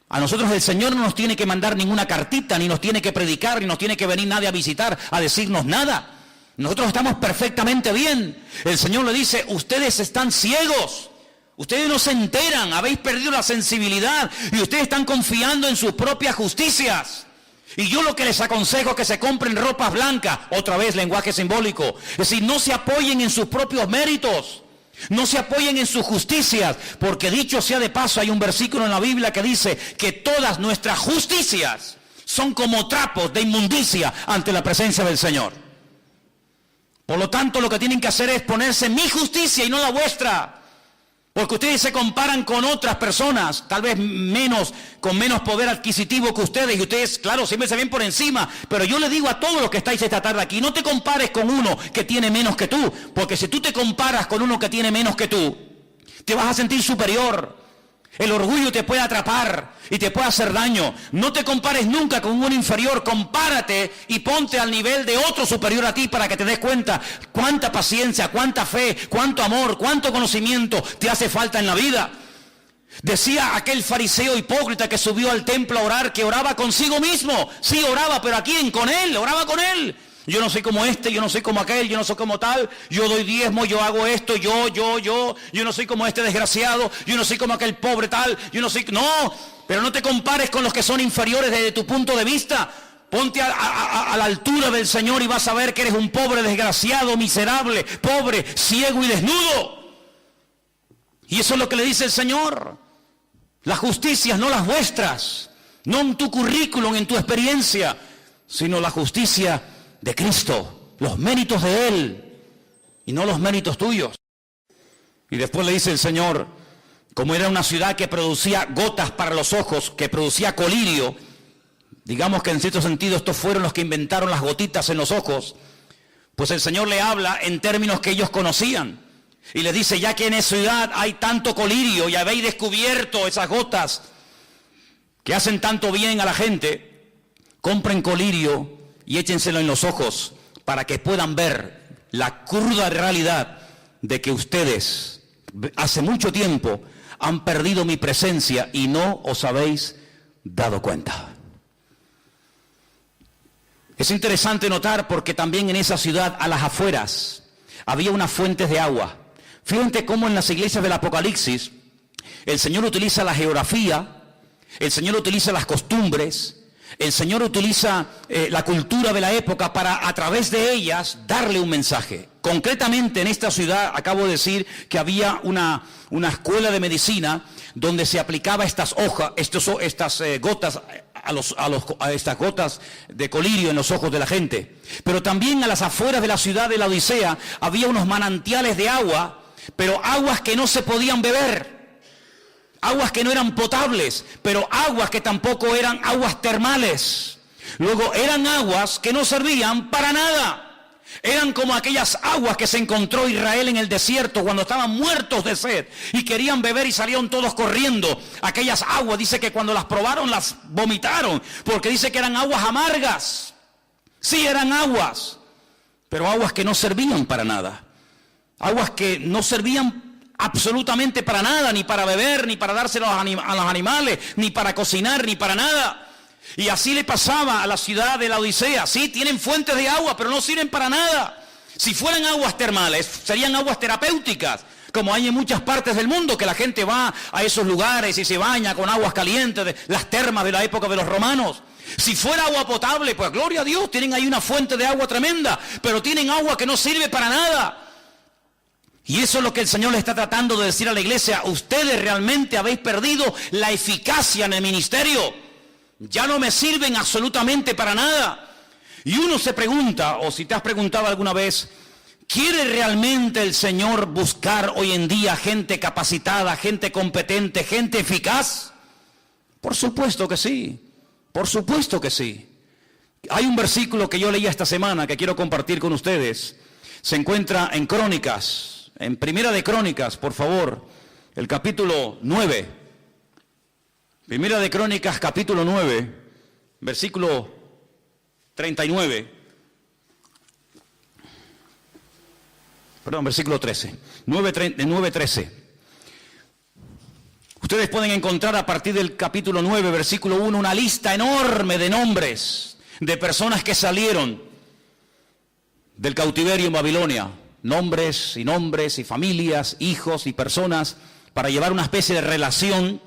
A nosotros el Señor no nos tiene que mandar ninguna cartita, ni nos tiene que predicar, ni nos tiene que venir nadie a visitar, a decirnos nada. Nosotros estamos perfectamente bien. El Señor le dice, ustedes están ciegos. Ustedes no se enteran, habéis perdido la sensibilidad y ustedes están confiando en sus propias justicias. Y yo lo que les aconsejo es que se compren ropas blancas, otra vez lenguaje simbólico. Es decir, no se apoyen en sus propios méritos, no se apoyen en sus justicias, porque dicho sea de paso, hay un versículo en la Biblia que dice que todas nuestras justicias son como trapos de inmundicia ante la presencia del Señor. Por lo tanto, lo que tienen que hacer es ponerse mi justicia y no la vuestra. Porque ustedes se comparan con otras personas, tal vez con menos poder adquisitivo que ustedes, y ustedes, claro, siempre se ven por encima, pero yo les digo a todos los que estáis esta tarde aquí, no te compares con uno que tiene menos que tú, porque si tú te comparas con uno que tiene menos que tú, te vas a sentir superior. El orgullo te puede atrapar y te puede hacer daño. No te compares nunca con un inferior, compárate y ponte al nivel de otro superior a ti para que te des cuenta cuánta paciencia, cuánta fe, cuánto amor, cuánto conocimiento te hace falta en la vida. Decía aquel fariseo hipócrita que subió al templo a orar, que oraba consigo mismo. Sí, oraba, pero ¿a quién? Con él, oraba con él. Yo no soy como este, yo no soy como aquel, yo no soy como tal, yo doy diezmo, yo hago esto, yo no soy como este desgraciado, yo no soy como aquel pobre tal, no, pero no te compares con los que son inferiores desde tu punto de vista. Ponte a la altura del Señor y vas a ver que eres un pobre, desgraciado, miserable, pobre, ciego y desnudo. Y eso es lo que le dice el Señor. Las justicias, no las vuestras, no en tu currículum, en tu experiencia, sino la justicia de Cristo, los méritos de Él y no los méritos tuyos. Y después le dice el Señor, como era una ciudad que producía gotas para los ojos, que producía colirio, digamos que en cierto sentido estos fueron los que inventaron las gotitas en los ojos, pues el Señor le habla en términos que ellos conocían y les dice, ya que en esa ciudad hay tanto colirio y habéis descubierto esas gotas que hacen tanto bien a la gente, compren colirio y échenselo en los ojos para que puedan ver la cruda realidad de que ustedes hace mucho tiempo han perdido mi presencia y no os habéis dado cuenta. Es interesante notar porque también en esa ciudad, a las afueras, había unas fuentes de agua. Fíjense cómo en las iglesias del Apocalipsis el Señor utiliza la geografía, el Señor utiliza las costumbres, el Señor utiliza la cultura de la época para a través de ellas darle un mensaje. Concretamente en esta ciudad acabo de decir que había una escuela de medicina donde se aplicaba estas gotas estas gotas de colirio en los ojos de la gente. Pero también a las afueras de la ciudad de la Odisea había unos manantiales de agua, pero aguas que no se podían beber. Aguas que no eran potables, pero aguas que tampoco eran aguas termales. Luego eran aguas que no servían para nada. Eran como aquellas aguas que se encontró Israel en el desierto cuando estaban muertos de sed y querían beber y salieron todos corriendo. Aquellas aguas, dice que cuando las probaron las vomitaron, porque dice que eran aguas amargas. Sí, eran aguas, pero aguas que no servían para nada. Aguas que no servían absolutamente para nada, ni para beber, ni para dárselo a los animales, ni para cocinar, ni para nada. Y así le pasaba a la ciudad de la Odisea. Sí, tienen fuentes de agua, pero no sirven para nada. Si fueran aguas termales, serían aguas terapéuticas, como hay en muchas partes del mundo, que la gente va a esos lugares y se baña con aguas calientes, de las termas de la época de los romanos. Si fuera agua potable, pues gloria a Dios, tienen ahí una fuente de agua tremenda, pero tienen agua que no sirve para nada. Y eso es lo que el Señor le está tratando de decir a la iglesia. Ustedes realmente habéis perdido la eficacia en el ministerio. Ya no me sirven absolutamente para nada. Y uno se pregunta, o si te has preguntado alguna vez, ¿quiere realmente el Señor buscar hoy en día gente capacitada, gente competente, gente eficaz? Por supuesto que sí. Por supuesto que sí. Hay un versículo que yo leí esta semana que quiero compartir con ustedes. Se encuentra en Crónicas, en Primera de Crónicas, por favor, el capítulo 9. Primera de Crónicas, capítulo 9, versículo 39. Perdón, versículo 13. 9:13. Ustedes pueden encontrar a partir del capítulo 9, versículo 1, una lista enorme de nombres de personas que salieron del cautiverio en Babilonia. Nombres y familias, hijos y personas, para llevar una especie de relación,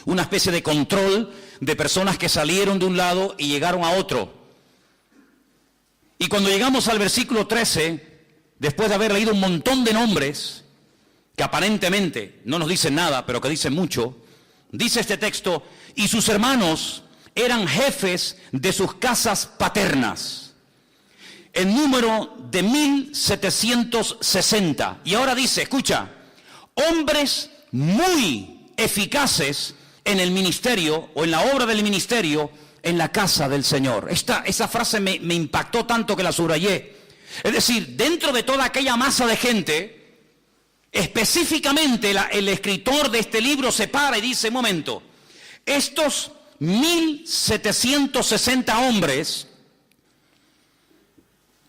una especie de control de personas que salieron de un lado y llegaron a otro. Y cuando llegamos al versículo 13, después de haber leído un montón de nombres, que aparentemente no nos dicen nada, pero que dicen mucho, dice este texto: y sus hermanos eran jefes de sus casas paternas, en número de 1760. Y ahora dice, escucha, hombres muy eficaces en el ministerio, o en la obra del ministerio, en la casa del Señor. Esa frase me impactó tanto que la subrayé. Es decir, dentro de toda aquella masa de gente, específicamente el escritor de este libro se para y dice, momento, estos 1760 hombres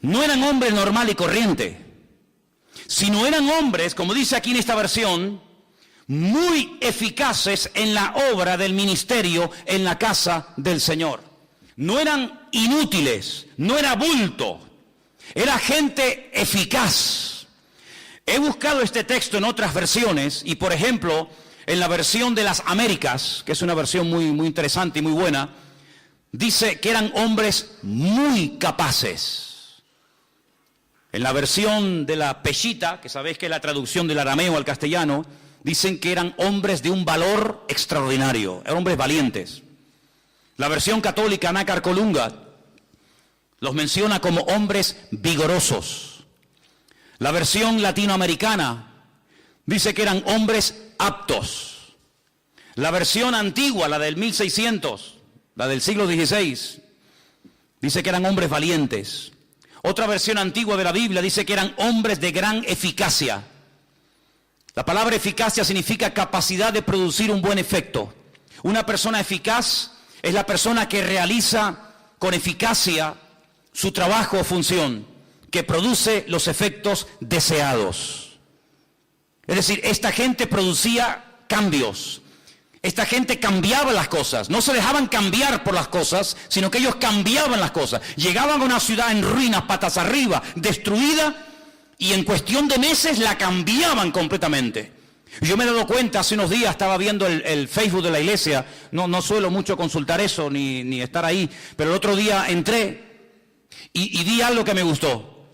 no eran hombres normal y corriente, sino eran hombres, como dice aquí en esta versión, muy eficaces en la obra del ministerio en la casa del Señor. No eran inútiles, no era bulto, era gente eficaz. He buscado este texto en otras versiones y, por ejemplo, en la versión de las Américas, que es una versión muy interesante y muy buena, dice que eran hombres muy capaces. En la versión de la Peshitta, que sabéis que es la traducción del arameo al castellano, dicen que eran hombres de un valor extraordinario, eran hombres valientes. La versión católica, Nácar Colunga, los menciona como hombres vigorosos. La versión latinoamericana dice que eran hombres aptos. La versión antigua, la del 1600, la del siglo XVI, dice que eran hombres valientes. Otra versión antigua de la Biblia dice que eran hombres de gran eficacia. La palabra eficacia significa capacidad de producir un buen efecto. Una persona eficaz es la persona que realiza con eficacia su trabajo o función, que produce los efectos deseados. Es decir, esta gente producía cambios. Esta gente cambiaba las cosas, no se dejaban cambiar por las cosas, sino que ellos cambiaban las cosas. Llegaban a una ciudad en ruinas, patas arriba, destruida, y en cuestión de meses la cambiaban completamente. Yo me he dado cuenta, hace unos días estaba viendo el Facebook de la iglesia, no suelo mucho consultar eso, ni estar ahí, pero el otro día entré y vi algo que me gustó.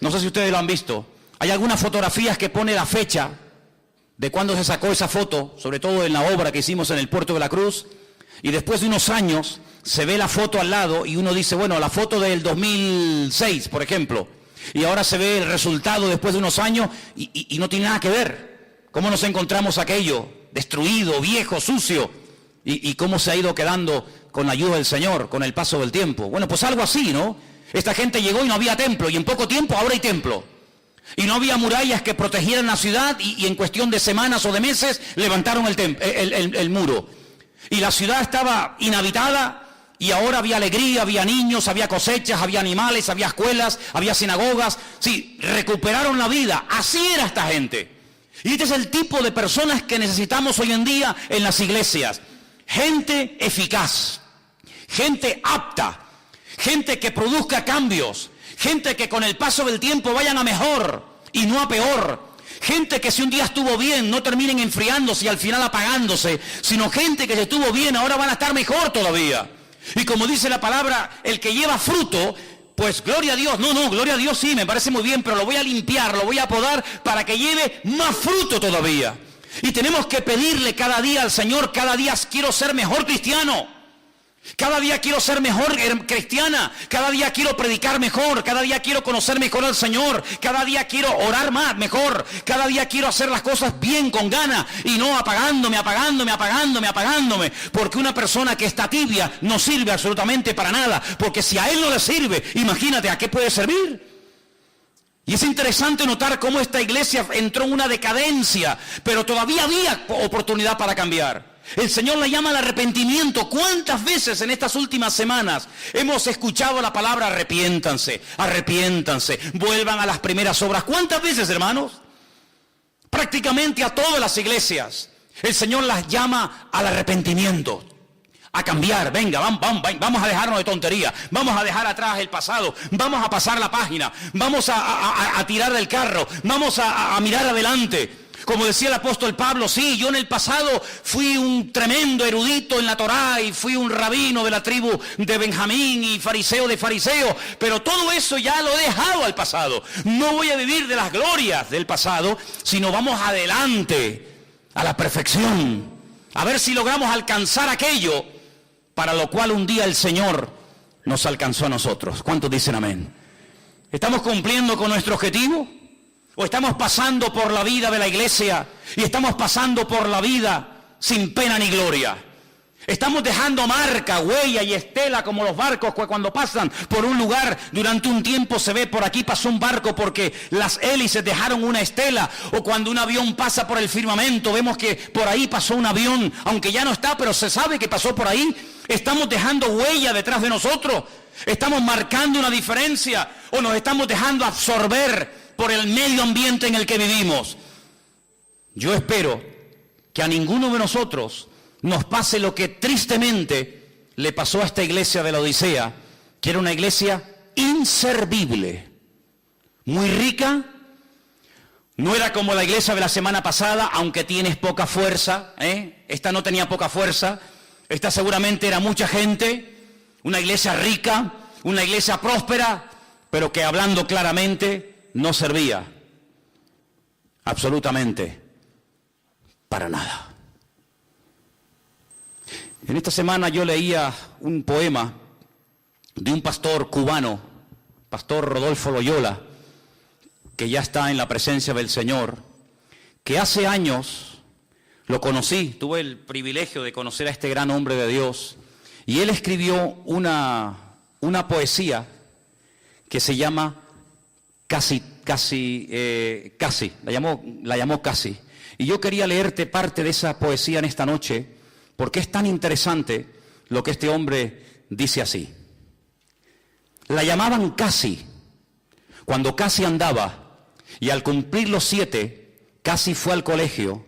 No sé si ustedes lo han visto. Hay algunas fotografías que pone la fecha de cuándo se sacó esa foto, sobre todo en la obra que hicimos en el Puerto de la Cruz, y después de unos años se ve la foto al lado y uno dice, bueno, la foto del 2006, por ejemplo, y ahora se ve el resultado después de unos años y no tiene nada que ver. ¿Cómo nos encontramos aquello? Destruido, viejo, sucio, y cómo se ha ido quedando con la ayuda del Señor, con el paso del tiempo. Bueno, pues algo así, ¿no? Esta gente llegó y no había templo, y en poco tiempo ahora hay templo. Y no había murallas que protegieran la ciudad, y en cuestión de semanas o de meses levantaron el muro. Y la ciudad estaba inhabitada, y ahora había alegría, había niños, había cosechas, había animales, había escuelas, había sinagogas. Sí, recuperaron la vida. Así era esta gente. Y este es el tipo de personas que necesitamos hoy en día en las iglesias. Gente eficaz, gente apta, gente que produzca cambios, gente que con el paso del tiempo vayan a mejor y no a peor. Gente que si un día estuvo bien no terminen enfriándose y al final apagándose, sino gente que si estuvo bien ahora van a estar mejor todavía. Y como dice la palabra, el que lleva fruto, pues gloria a Dios, gloria a Dios sí, me parece muy bien, pero lo voy a limpiar, lo voy a podar para que lleve más fruto todavía. Y tenemos que pedirle cada día al Señor, cada día quiero ser mejor cristiano. Cada día quiero ser mejor cristiana, cada día quiero predicar mejor, cada día quiero conocer mejor al Señor, cada día quiero orar más, mejor, cada día quiero hacer las cosas bien, con ganas, y no apagándome, porque una persona que está tibia no sirve absolutamente para nada, porque si a él no le sirve, imagínate a qué puede servir. Y es interesante notar cómo esta iglesia entró en una decadencia, pero todavía había oportunidad para cambiar. El Señor la llama al arrepentimiento. ¿Cuántas veces en estas últimas semanas hemos escuchado la palabra arrepiéntanse, arrepiéntanse, vuelvan a las primeras obras? ¿Cuántas veces, hermanos? Prácticamente a todas las iglesias el Señor las llama al arrepentimiento, a cambiar. Venga, vamos a dejarnos de tontería, vamos a dejar atrás el pasado, vamos a pasar la página, vamos a tirar del carro, vamos a mirar adelante. Como decía el apóstol Pablo, sí, yo en el pasado fui un tremendo erudito en la Torá y fui un rabino de la tribu de Benjamín y fariseo de fariseos, pero todo eso ya lo he dejado al pasado. No voy a vivir de las glorias del pasado, sino vamos adelante a la perfección, a ver si logramos alcanzar aquello para lo cual un día el Señor nos alcanzó a nosotros. ¿Cuántos dicen amén? ¿Estamos cumpliendo con nuestro objetivo? ¿O estamos pasando por la vida de la iglesia y estamos pasando por la vida sin pena ni gloria? Estamos dejando marca, huella y estela como los barcos que cuando pasan por un lugar durante un tiempo se ve por aquí pasó un barco porque las hélices dejaron una estela, o cuando un avión pasa por el firmamento vemos que por ahí pasó un avión, aunque ya no está, pero se sabe que pasó por ahí. Estamos dejando huella detrás de nosotros, estamos marcando una diferencia o nos estamos dejando absorber por el medio ambiente en el que vivimos. Yo espero que a ninguno de nosotros nos pase lo que tristemente le pasó a esta iglesia de la Odisea, que era una iglesia inservible, muy rica. No era como la iglesia de la semana pasada, aunque tienes poca fuerza, Esta no tenía poca fuerza, esta seguramente era mucha gente, una iglesia rica, una iglesia próspera, pero que hablando claramente no servía absolutamente para nada. En esta semana yo leía un poema de un pastor cubano, pastor Rodolfo Loyola, que ya está en la presencia del Señor, que hace años lo conocí, tuve el privilegio de conocer a este gran hombre de Dios, y él escribió una poesía que se llama Casi, la llamó Casi. Y yo quería leerte parte de esa poesía en esta noche, porque es tan interesante lo que este hombre dice así. La llamaban Casi, cuando casi andaba, y al cumplir los 7, casi fue al colegio,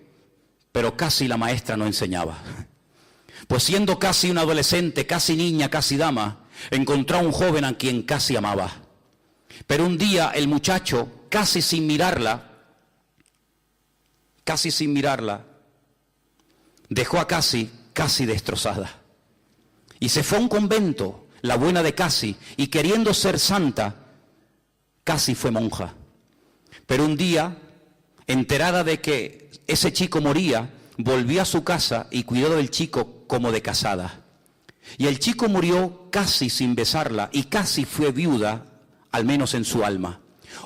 pero casi la maestra no enseñaba. Pues siendo casi una adolescente, casi niña, casi dama, encontró a un joven a quien casi amaba. Pero un día el muchacho, casi sin mirarla, dejó a casi destrozada. Y se fue a un convento, la buena de Casi, y queriendo ser santa, casi fue monja. Pero un día, enterada de que ese chico moría, volvió a su casa y cuidó del chico como de casada. Y el chico murió casi sin besarla, y casi fue viuda, al menos en su alma.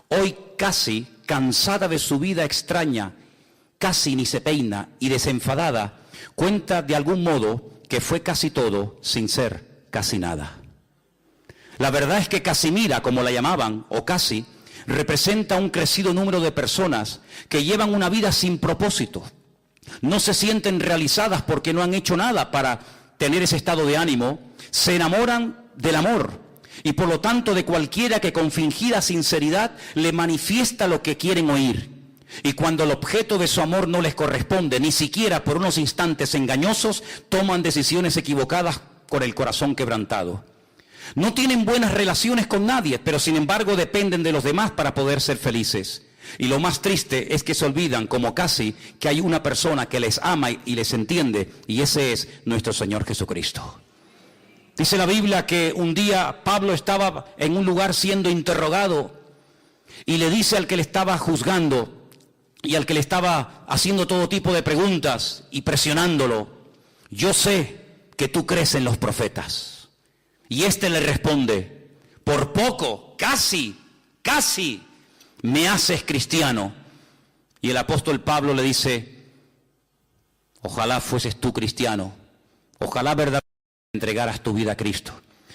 Hoy casi, cansada de su vida extraña, casi ni se peina, y desenfadada, cuenta de algún modo que fue casi todo sin ser casi nada. La verdad es que Casimira, como la llamaban, o Casi, representa un crecido número de personas que llevan una vida sin propósito. No se sienten realizadas porque no han hecho nada para tener ese estado de ánimo, se enamoran del amor y por lo tanto de cualquiera que con fingida sinceridad le manifiesta lo que quieren oír. Y cuando el objeto de su amor no les corresponde, ni siquiera por unos instantes engañosos, toman decisiones equivocadas con el corazón quebrantado. No tienen buenas relaciones con nadie, pero sin embargo dependen de los demás para poder ser felices. Y lo más triste es que se olvidan, como casi, que hay una persona que les ama y les entiende, y ese es nuestro Señor Jesucristo. Dice la Biblia que un día Pablo estaba en un lugar siendo interrogado y le dice al que le estaba juzgando y al que le estaba haciendo todo tipo de preguntas y presionándolo: yo sé que tú crees en los profetas. Y este le responde: por poco, casi, me haces cristiano. Y el apóstol Pablo le dice: ojalá fueses tú cristiano, ojalá verdaderamente entregaras tu vida a Cristo.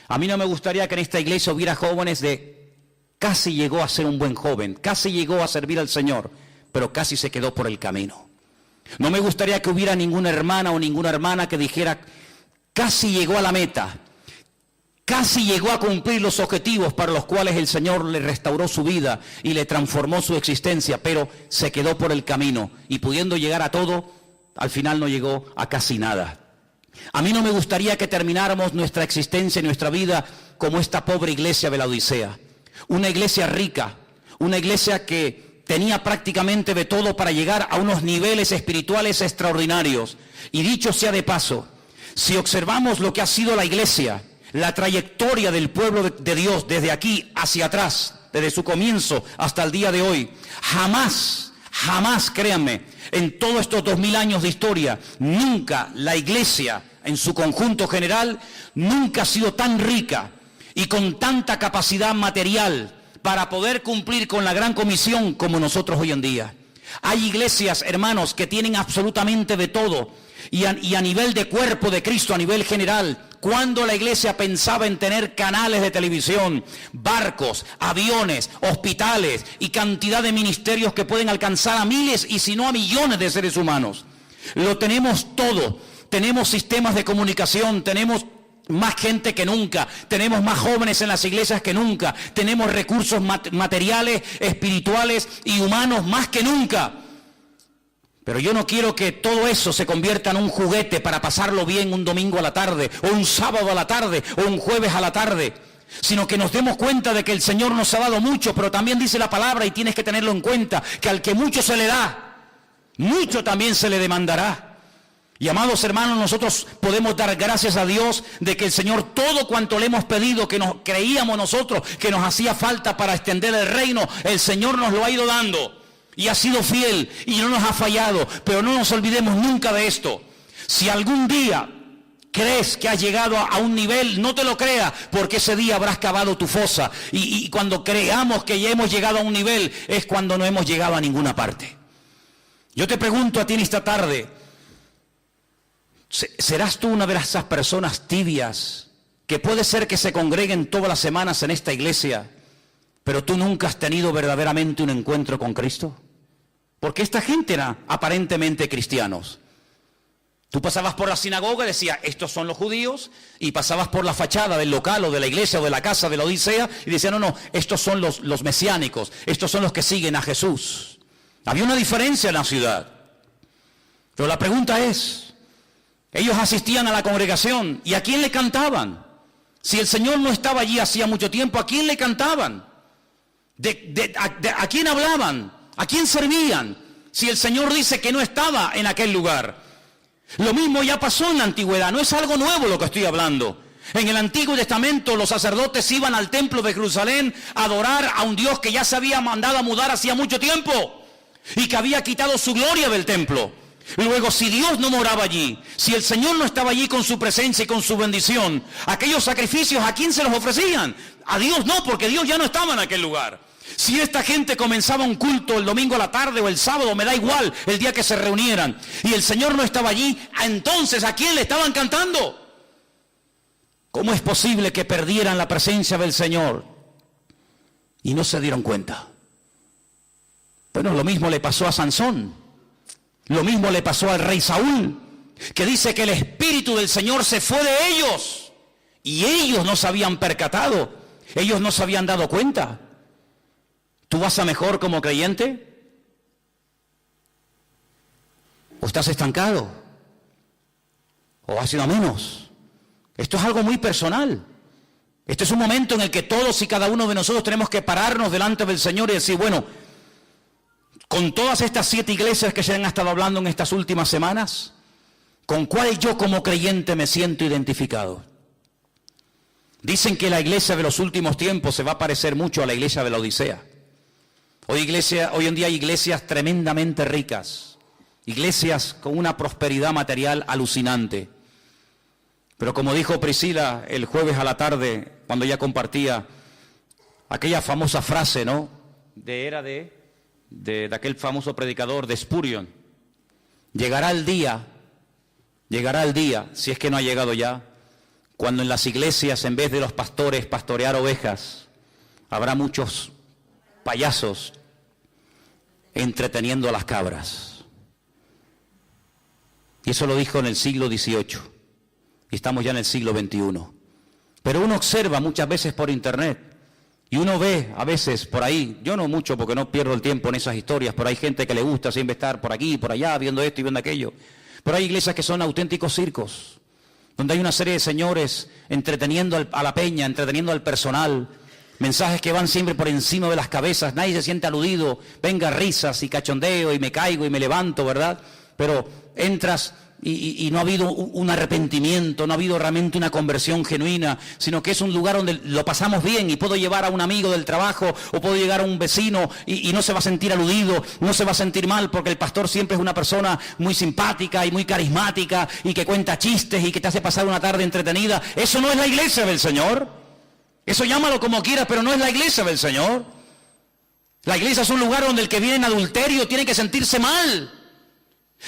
A mí no me gustaría que en esta iglesia hubiera jóvenes de casi llegó a ser un buen joven, casi llegó a servir al Señor, pero casi se quedó por el camino. No me gustaría que hubiera ninguna hermana o ninguna hermana que dijera: casi llegó a la meta, casi llegó a cumplir los objetivos para los cuales el Señor le restauró su vida y le transformó su existencia, pero se quedó por el camino y pudiendo llegar a todo, al final no llegó a casi nada. A mí no me gustaría que termináramos nuestra existencia y nuestra vida como esta pobre iglesia de la Odisea. Una iglesia rica, una iglesia que tenía prácticamente de todo para llegar a unos niveles espirituales extraordinarios. Y dicho sea de paso, si observamos lo que ha sido la iglesia, la trayectoria del pueblo de Dios desde aquí hacia atrás, desde su comienzo hasta el día de hoy, jamás, créanme, en todos estos 2000 años de historia, nunca la iglesia en su conjunto general, nunca ha sido tan rica y con tanta capacidad material para poder cumplir con la gran comisión como nosotros hoy en día. Hay iglesias, hermanos, que tienen absolutamente de todo y a nivel de cuerpo de Cristo, a nivel general. Cuando la iglesia pensaba en tener canales de televisión, barcos, aviones, hospitales y cantidad de ministerios que pueden alcanzar a miles y si no a millones de seres humanos. Lo tenemos todo. Tenemos sistemas de comunicación, tenemos más gente que nunca, tenemos más jóvenes en las iglesias que nunca, tenemos recursos materiales, espirituales y humanos más que nunca. Pero yo no quiero que todo eso se convierta en un juguete para pasarlo bien un domingo a la tarde, o un sábado a la tarde, o un jueves a la tarde, sino que nos demos cuenta de que el Señor nos ha dado mucho, pero también dice la palabra, y tienes que tenerlo en cuenta, que al que mucho se le da, mucho también se le demandará. Y amados hermanos, nosotros podemos dar gracias a Dios de que el Señor todo cuanto le hemos pedido, que nos creíamos nosotros que nos hacía falta para extender el reino, el Señor nos lo ha ido dando. Y ha sido fiel y no nos ha fallado. Pero no nos olvidemos nunca de esto. Si algún día crees que has llegado a un nivel, no te lo creas, porque ese día habrás cavado tu fosa. Y cuando creamos que ya hemos llegado a un nivel, es cuando no hemos llegado a ninguna parte. Yo te pregunto a ti en esta tarde, ¿serás tú una de esas personas tibias que puede ser que se congreguen todas las semanas en esta iglesia, pero tú nunca has tenido verdaderamente un encuentro con Cristo? Porque esta gente era aparentemente cristianos. Tú pasabas por la sinagoga y decías, estos son los judíos, y pasabas por la fachada del local o de la iglesia o de la casa de la Odisea y decían, no, estos son los mesiánicos, estos son los que siguen a Jesús. Había una diferencia en la ciudad. Pero la pregunta es, ellos asistían a la congregación, ¿y a quién le cantaban? Si el Señor no estaba allí hacía mucho tiempo, ¿a quién le cantaban? ¿A quién hablaban? ¿A quién servían? Si el Señor dice que no estaba en aquel lugar. Lo mismo ya pasó en la antigüedad, no es algo nuevo lo que estoy hablando. En el Antiguo Testamento los sacerdotes iban al templo de Jerusalén a adorar a un Dios que ya se había mandado a mudar hacía mucho tiempo y que había quitado su gloria del templo. Luego, si Dios no moraba allí, si el Señor no estaba allí con su presencia y con su bendición, aquellos sacrificios, ¿a quién se los ofrecían? A Dios no, porque Dios ya no estaba en aquel lugar. Si esta gente comenzaba un culto el domingo a la tarde o el sábado, me da igual el día que se reunieran, y el Señor no estaba allí, entonces ¿a quién le estaban cantando? ¿Cómo es posible que perdieran la presencia del Señor y no se dieron cuenta? Bueno, lo mismo le pasó a Sansón, lo mismo le pasó al rey Saúl, que dice que el Espíritu del Señor se fue de ellos y ellos no se habían percatado, ellos no se habían dado cuenta. ¿Tú vas a mejor como creyente? ¿O estás estancado? ¿O has ido a menos? Esto es algo muy personal. Este es un momento en el que todos y cada uno de nosotros tenemos que pararnos delante del Señor y decir, bueno, con todas estas 7 iglesias que se han estado hablando en estas últimas semanas, ¿con cuál yo como creyente me siento identificado? Dicen que la iglesia de los últimos tiempos se va a parecer mucho a la iglesia de la Odisea. Hoy en día hay iglesias tremendamente ricas, iglesias con una prosperidad material alucinante. Pero como dijo Priscila el jueves a la tarde, cuando ella compartía aquella famosa frase, ¿no? De aquel famoso predicador de Spurgeon. Llegará el día, si es que no ha llegado ya, cuando en las iglesias, en vez de los pastores pastorear ovejas, habrá muchos payasos entreteniendo a las cabras. Y eso lo dijo en el siglo XVIII. Y estamos ya en el siglo XXI. Pero uno observa muchas veces por internet, y uno ve a veces por ahí, yo no mucho porque no pierdo el tiempo en esas historias, pero hay gente que le gusta siempre estar por aquí, por allá, viendo esto y viendo aquello. Pero hay iglesias que son auténticos circos, donde hay una serie de señores entreteniendo a la peña, entreteniendo al personal, mensajes que van siempre por encima de las cabezas, nadie se siente aludido, venga risas y cachondeo y me caigo y me levanto, ¿verdad? Pero entras y no ha habido un arrepentimiento, no ha habido realmente una conversión genuina, sino que es un lugar donde lo pasamos bien y puedo llevar a un amigo del trabajo o puedo llegar a un vecino y no se va a sentir aludido, no se va a sentir mal porque el pastor siempre es una persona muy simpática y muy carismática y que cuenta chistes y que te hace pasar una tarde entretenida. Eso no es la iglesia del Señor. Eso llámalo como quieras, pero no es la iglesia del Señor. La iglesia es un lugar donde el que viene en adulterio tiene que sentirse mal.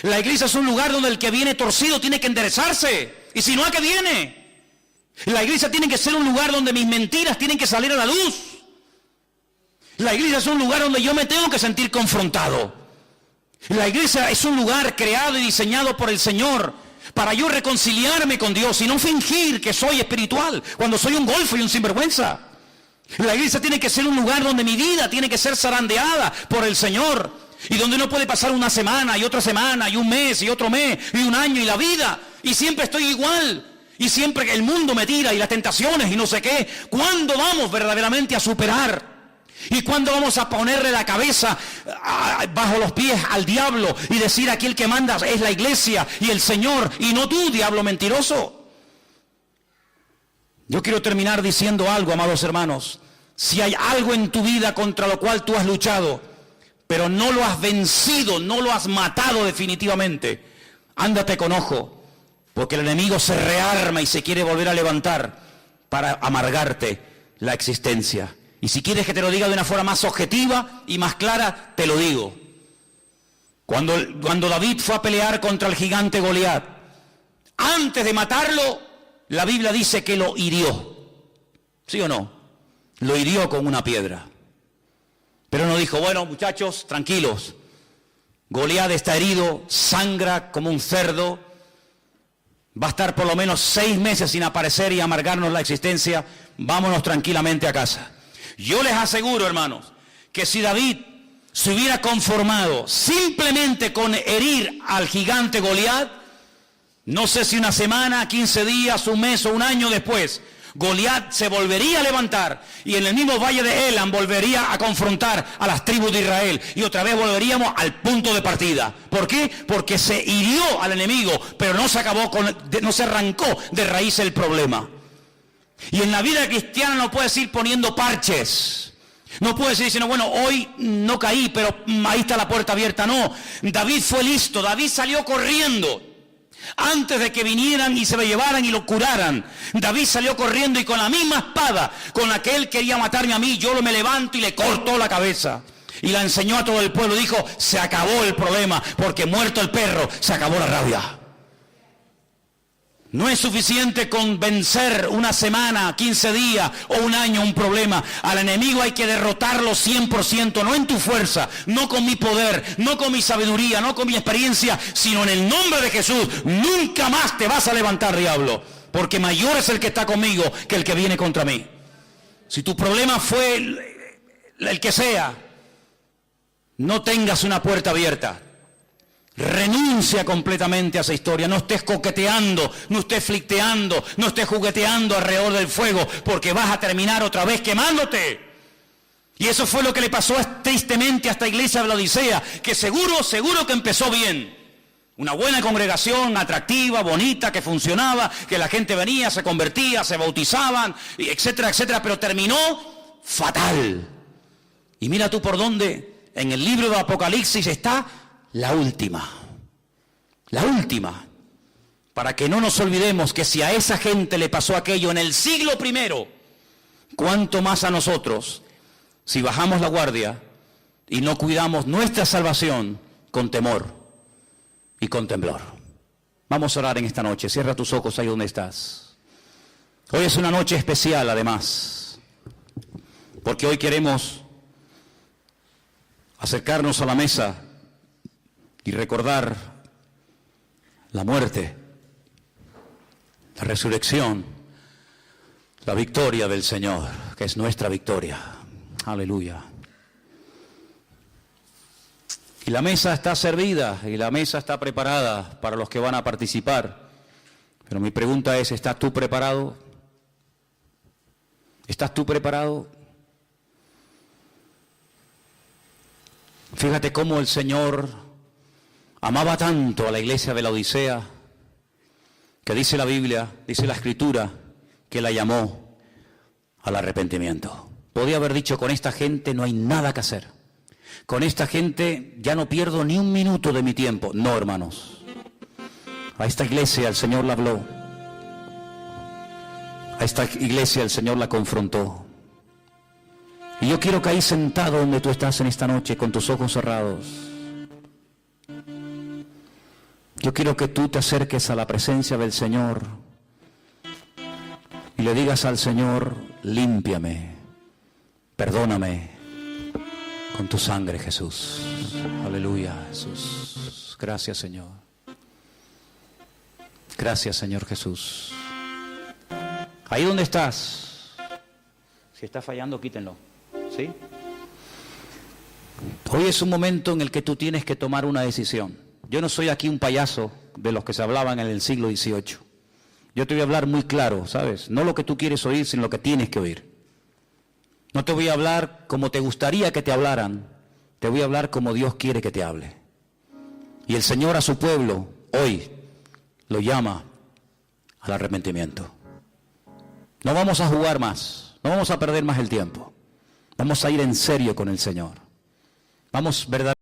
La iglesia es un lugar donde el que viene torcido tiene que enderezarse. Y si no, ¿a qué viene? La iglesia tiene que ser un lugar donde mis mentiras tienen que salir a la luz. La iglesia es un lugar donde yo me tengo que sentir confrontado. La iglesia es un lugar creado y diseñado por el Señor para yo reconciliarme con Dios y no fingir que soy espiritual cuando soy un golfo y un sinvergüenza. La iglesia tiene que ser un lugar donde mi vida tiene que ser zarandeada por el Señor. Y donde uno puede pasar una semana y otra semana y un mes y otro mes y un año y la vida. Y siempre estoy igual. Y siempre el mundo me tira y las tentaciones y no sé qué. ¿Cuándo vamos verdaderamente a superar? ¿Y cuándo vamos a ponerle la cabeza bajo los pies al diablo y decir aquí el que manda es la iglesia y el Señor y no tú, diablo mentiroso? Yo quiero terminar diciendo algo, amados hermanos. Si hay algo en tu vida contra lo cual tú has luchado, pero no lo has vencido, no lo has matado definitivamente, ándate con ojo, porque el enemigo se rearma y se quiere volver a levantar para amargarte la existencia. Y si quieres que te lo diga de una forma más objetiva y más clara, te lo digo. Cuando David fue a pelear contra el gigante Goliat, antes de matarlo, la Biblia dice que lo hirió. ¿Sí o no? Lo hirió con una piedra. Pero no dijo, bueno muchachos, tranquilos, Goliat está herido, sangra como un cerdo, va a estar por lo menos 6 meses sin aparecer y amargarnos la existencia, vámonos tranquilamente a casa. Yo les aseguro, hermanos, que si David se hubiera conformado simplemente con herir al gigante Goliat, no sé si una semana, 15 días, un mes o un año después, Goliat se volvería a levantar y en el mismo valle de Elam volvería a confrontar a las tribus de Israel y otra vez volveríamos al punto de partida. ¿Por qué? Porque se hirió al enemigo, pero no se arrancó de raíz el problema. Y en la vida cristiana no puedes ir poniendo parches. No puedes ir diciendo, bueno, hoy no caí, pero ahí está la puerta abierta. No, David fue listo, David salió corriendo. Antes de que vinieran y se lo llevaran y lo curaran, David salió corriendo y con la misma espada con la que él quería matarme a mí, yo me levanto y le cortó la cabeza. Y la enseñó a todo el pueblo, dijo, se acabó el problema, porque muerto el perro, se acabó la rabia. No es suficiente con vencer una semana, 15 días o un año un problema. Al enemigo hay que derrotarlo 100%, no en tu fuerza, no con mi poder, no con mi sabiduría, no con mi experiencia, sino en el nombre de Jesús. Nunca más te vas a levantar, diablo, porque mayor es el que está conmigo que el que viene contra mí. Si tu problema fue el que sea, no tengas una puerta abierta. Renuncia completamente a esa historia. No estés coqueteando, no estés flirteando, no estés jugueteando alrededor del fuego, porque vas a terminar otra vez quemándote. Y eso fue lo que le pasó tristemente a esta iglesia de la Odisea, que seguro que empezó bien. Una buena congregación, atractiva, bonita, que funcionaba, que la gente venía, se convertía, se bautizaban, etcétera, etcétera, pero terminó fatal. Y mira tú por dónde, en el libro de Apocalipsis está la última, para que no nos olvidemos que si a esa gente le pasó aquello en el siglo I, cuánto más a nosotros, si bajamos la guardia y no cuidamos nuestra salvación con temor y con temblor. Vamos a orar en esta noche, cierra tus ojos ahí donde estás. Hoy es una noche especial además, porque hoy queremos acercarnos a la mesa y recordar la muerte, la resurrección, la victoria del Señor, que es nuestra victoria. Aleluya. Y la mesa está servida y la mesa está preparada para los que van a participar. Pero mi pregunta es, ¿estás tú preparado? ¿Estás tú preparado? Fíjate cómo el Señor amaba tanto a la iglesia de la Odisea, que dice la Biblia, dice la Escritura, que la llamó al arrepentimiento. Podía haber dicho, con esta gente no hay nada que hacer. Con esta gente ya no pierdo ni un minuto de mi tiempo. No, hermanos. A esta iglesia el Señor la habló. A esta iglesia el Señor la confrontó. Y yo quiero que ahí sentado donde tú estás en esta noche, con tus ojos cerrados, yo quiero que tú te acerques a la presencia del Señor y le digas al Señor, límpiame, perdóname con tu sangre, Jesús. Aleluya, Jesús. Gracias, Señor. Gracias, Señor Jesús. Ahí donde estás, si está fallando, quítenlo. ¿Sí? Hoy es un momento en el que tú tienes que tomar una decisión. Yo no soy aquí un payaso de los que se hablaban en el siglo XVIII. Yo te voy a hablar muy claro, ¿sabes? No lo que tú quieres oír, sino lo que tienes que oír. No te voy a hablar como te gustaría que te hablaran. Te voy a hablar como Dios quiere que te hable. Y el Señor a su pueblo, hoy, lo llama al arrepentimiento. No vamos a jugar más. No vamos a perder más el tiempo. Vamos a ir en serio con el Señor. Vamos verdaderamente.